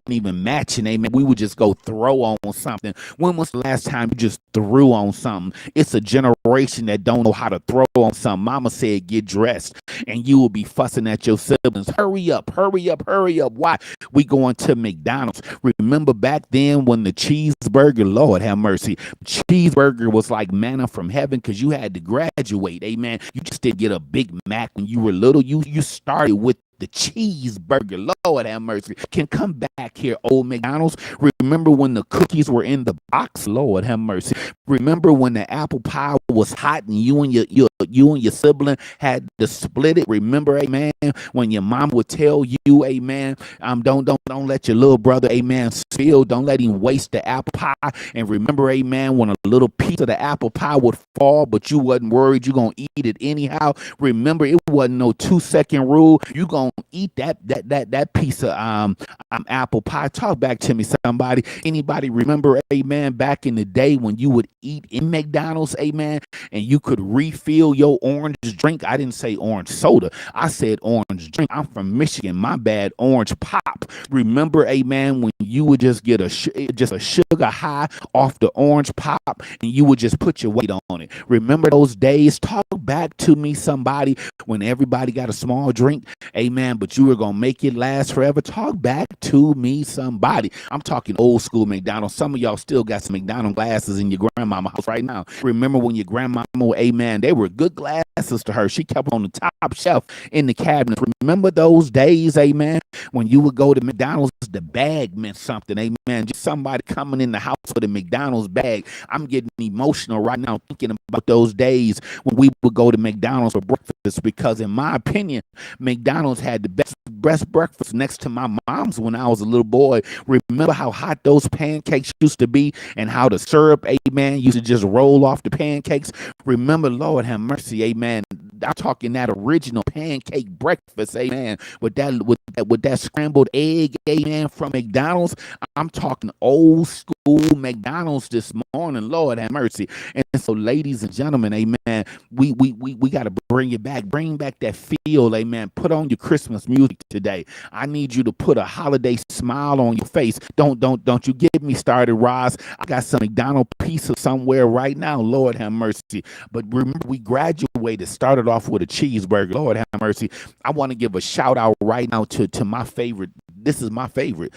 even matching, amen. We would just go throw on something. When was the last time you just threw on something? It's a generation that don't know how to throw on something. Mama said, get dressed, and you will be fussing at your siblings. Hurry up, hurry up, hurry up. Why? We going to McDonald's. Remember back then when the cheeseburger, Lord have mercy, cheeseburger was like manna from heaven because you had to graduate, amen. You just didn't get a Big Mac when you were little. You started with the cheeseburger. Lord have mercy. Can come back here, old McDonald's. Remember when the cookies were in the box? Lord have mercy. Remember when the apple pie was hot and you and your sibling had to split it? Remember, amen, when your mom would tell you, amen, don't let your little brother, amen, spill. Don't let him waste the apple pie. And remember, amen, when a little piece of the apple pie would fall, but you wasn't worried, you're gonna eat it anyhow. Remember, it wasn't no 2-second rule. You gonna eat that piece of apple pie. Talk back to me, somebody. Anybody remember, amen, back in the day when you would eat in McDonald's, amen, and you could refill your orange drink? I didn't say orange soda. I said orange drink. I'm from Michigan. My bad. Orange pop. Remember, amen, when you would just get a sugar high off the orange pop and you would just put your weight on it. Remember those days? Talk back to me, somebody, when everybody got a small drink, amen, but you were going to make it last forever. Talk back to me, somebody. I'm talking old school McDonald's. Some of y'all still got some McDonald's glasses in your grandmama house right now. Remember when your grandmama, amen, they were good glasses to her. She kept on the top shelf in the cabinet. Remember those days, amen, when you would go to McDonald's, the bag meant something, amen. Just somebody coming in the house with a McDonald's bag. I'm getting emotional right now thinking about those days when we would go to McDonald's for breakfast, because in my opinion, McDonald's had the best breakfast next to my mom's when I was a little boy. Remember how hot those pancakes used to be and how the syrup, amen, used to just roll off the pancakes? Remember, Lord have mercy, amen. I'm talking that original pancake breakfast, amen, with that scrambled egg, amen, from McDonald's. I'm talking old school McDonald's this morning, Lord have mercy. And so, ladies and gentlemen, amen, we got to bring it back. Bring back that feel, amen. Put on your Christmas music today. I need you to put a holiday smile on your face. Don't you get me started, Roz. I got some McDonald's pizza somewhere right now, Lord have mercy. But remember, we graduated, started off with a cheeseburger, Lord have mercy. I want to give a shout out right now to my favorite. This is my favorite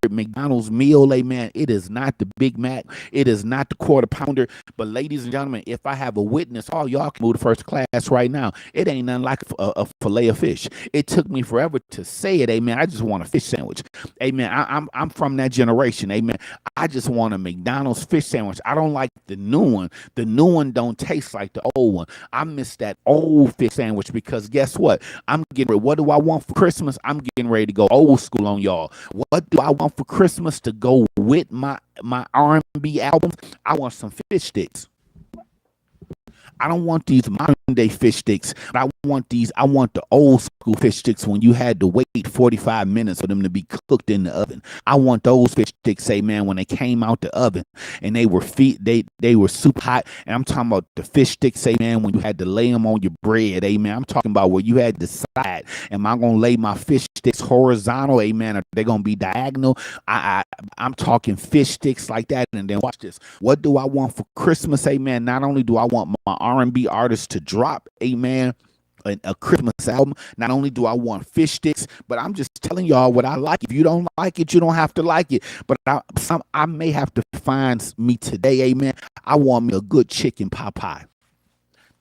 McDonald's meal, amen. It is not the Big Mac. It is not the quarter pounder. But ladies and gentlemen, if I have a witness, all y'all can move to first class. ass right now. It ain't nothing like a fillet of fish. It took me forever to say it, amen. I just want a fish sandwich. Amen. I'm from that generation, amen. I just want a McDonald's fish sandwich. I don't like the new one. The new one don't taste like the old one. I miss that old fish sandwich because guess what? I'm getting ready. What do I want for Christmas? I'm getting ready to go old school on y'all. What do I want for Christmas to go with my R&B albums? I want some fish sticks. I don't want these modern day fish sticks. I want the old school fish sticks when you had to wait 45 minutes for them to be cooked in the oven. I want those fish sticks, say man, when they came out the oven and they were they were super hot. And I'm talking about the fish sticks, say man, when you had to lay them on your bread, amen. I'm talking about where you had to decide, am I gonna lay my fish sticks horizontal, amen, or they gonna be diagonal? I'm talking fish sticks like that. And then watch this. What do I want for Christmas, amen? Not only do I want my R&B artists to drop, amen, a Christmas album, not only do I want fish sticks, but I'm just telling y'all what I like. If you don't like it, you don't have to like it. But I may have to find me today, amen. I want me a good chicken pot pie.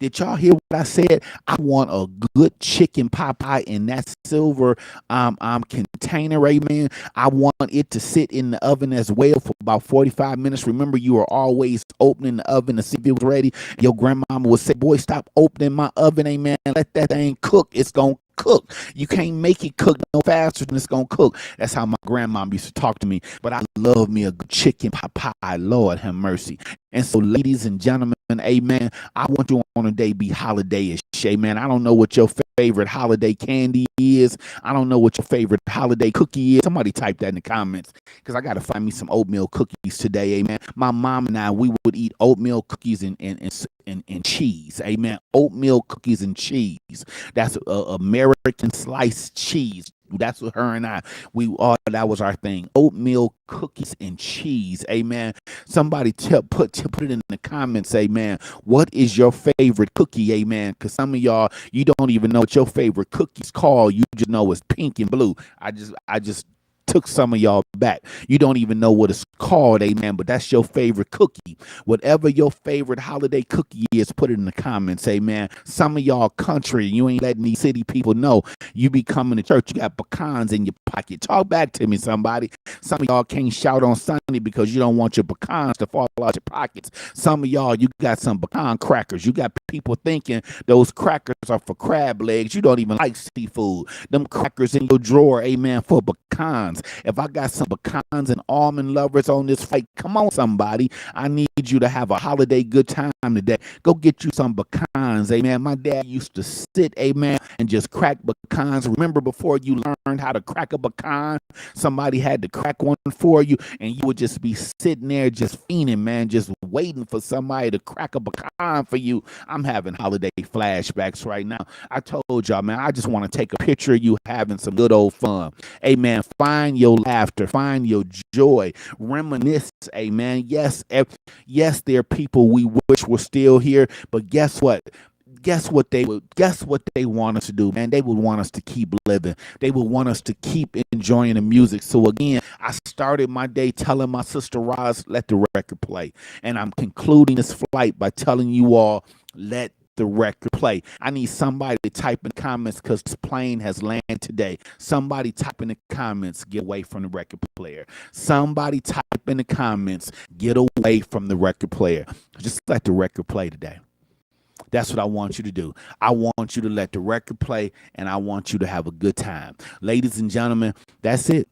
Did y'all hear what I said? I want a good chicken pot pie in that silver container, amen. I want it to sit in the oven as well for about 45 minutes. Remember, you are always opening the oven to see if it was ready. Your grandmama would say, boy, stop opening my oven, amen. Let that thing cook. It's going to cook. You can't make it cook no faster than it's gonna cook. That's how my grandma used to talk to me. But I love me a good chicken pot pie. Lord have mercy. And so, ladies and gentlemen, amen, I want you on a day be holiday-ish, amen. I don't know what your favorite holiday candy is. I don't know what your favorite holiday cookie is. Somebody type that in the comments because I got to find me some oatmeal cookies today, amen. My mom and I, we would eat oatmeal cookies and cheese, amen. Oatmeal cookies and cheese. That's American sliced cheese. That's what her and I, that was our thing. Oatmeal cookies and cheese, amen. Somebody put it in the comments, amen. What is your favorite cookie, amen? Because some of y'all, you don't even know what your favorite cookie's called. You just know it's pink and blue. I just took some of y'all back. You don't even know what it's called, amen, but that's your favorite cookie. Whatever your favorite holiday cookie is, put it in the comments, amen. Some of y'all country, you ain't letting these city people know. You be coming to church, you got pecans in your pocket. Talk back to me, somebody. Some of y'all can't shout on Sunday because you don't want your pecans to fall out your pockets. Some of y'all, you got some pecan crackers. You got people thinking those crackers are for crab legs. You don't even like seafood. Them crackers in your drawer, amen, for pecans. If I got some pecans and almond lovers on this flight, come on, somebody. I need you to have a holiday good time today. Go get you some pecans, amen. My dad used to sit, amen, and just crack pecans. Remember, before you learned how to crack a pecan, somebody had to crack one for you, and you would just be sitting there just fiending, man, just waiting for somebody to crack a pecan for you. I'm having holiday flashbacks right now. I told y'all, man, I just want to take a picture of you having some good old fun. Amen. Find your laughter, find your joy, reminisce, amen. Yes, there are people we wish were still here, but guess what? Guess what they want us to do, man? They would want us to keep living. They would want us to keep enjoying the music. So again, I started my day telling my sister Roz, let the record play. And I'm concluding this flight by telling you all, let the record play. I need somebody to type in the comments because this plane has landed today. Somebody type in the comments, get away from the record player. Somebody type in the comments, get away from the record player. Just let the record play today. That's what I want you to do. I want you to let the record play, and I want you to have a good time. Ladies and gentlemen, that's it.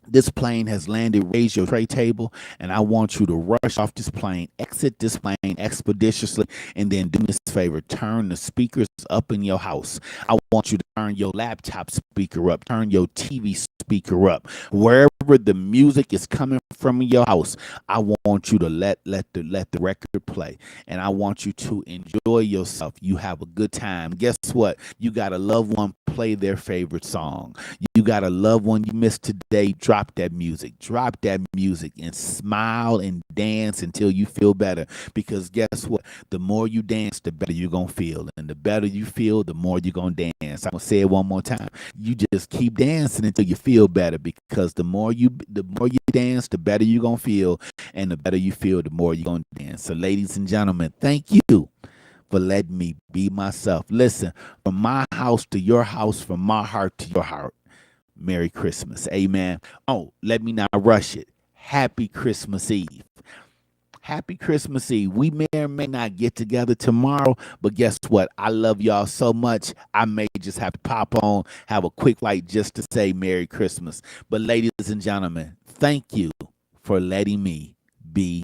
This plane has landed. Raise your tray table, and I want you to rush off this plane, exit this plane expeditiously, and then do me this favor. Turn the speakers up in your house. I want you to turn your laptop speaker up, turn your TV speaker up. Wherever the music is coming from in your house, I want you to let the record play, and I want you to enjoy yourself. You have a good time. Guess what? You got a loved one, play their favorite song. You got a loved one you missed today, drop that music and smile and dance until you feel better, because guess what? The more you dance, the better you're gonna feel, and the better you feel, the more you're gonna dance. I'm gonna say it one more time. You just keep dancing until you feel better, because the more you dance, the better you're gonna feel, and the better you feel, the more you're gonna dance. So ladies and gentlemen, thank you for letting me be myself. Listen, from my house to your house, from my heart to your heart. Merry Christmas. Amen. Oh, let me not rush it. Happy Christmas Eve. Happy Christmas Eve. We may or may not get together tomorrow, but guess what? I love y'all so much. I may just have to pop on, have a quick light just to say Merry Christmas. But ladies and gentlemen, thank you for letting me be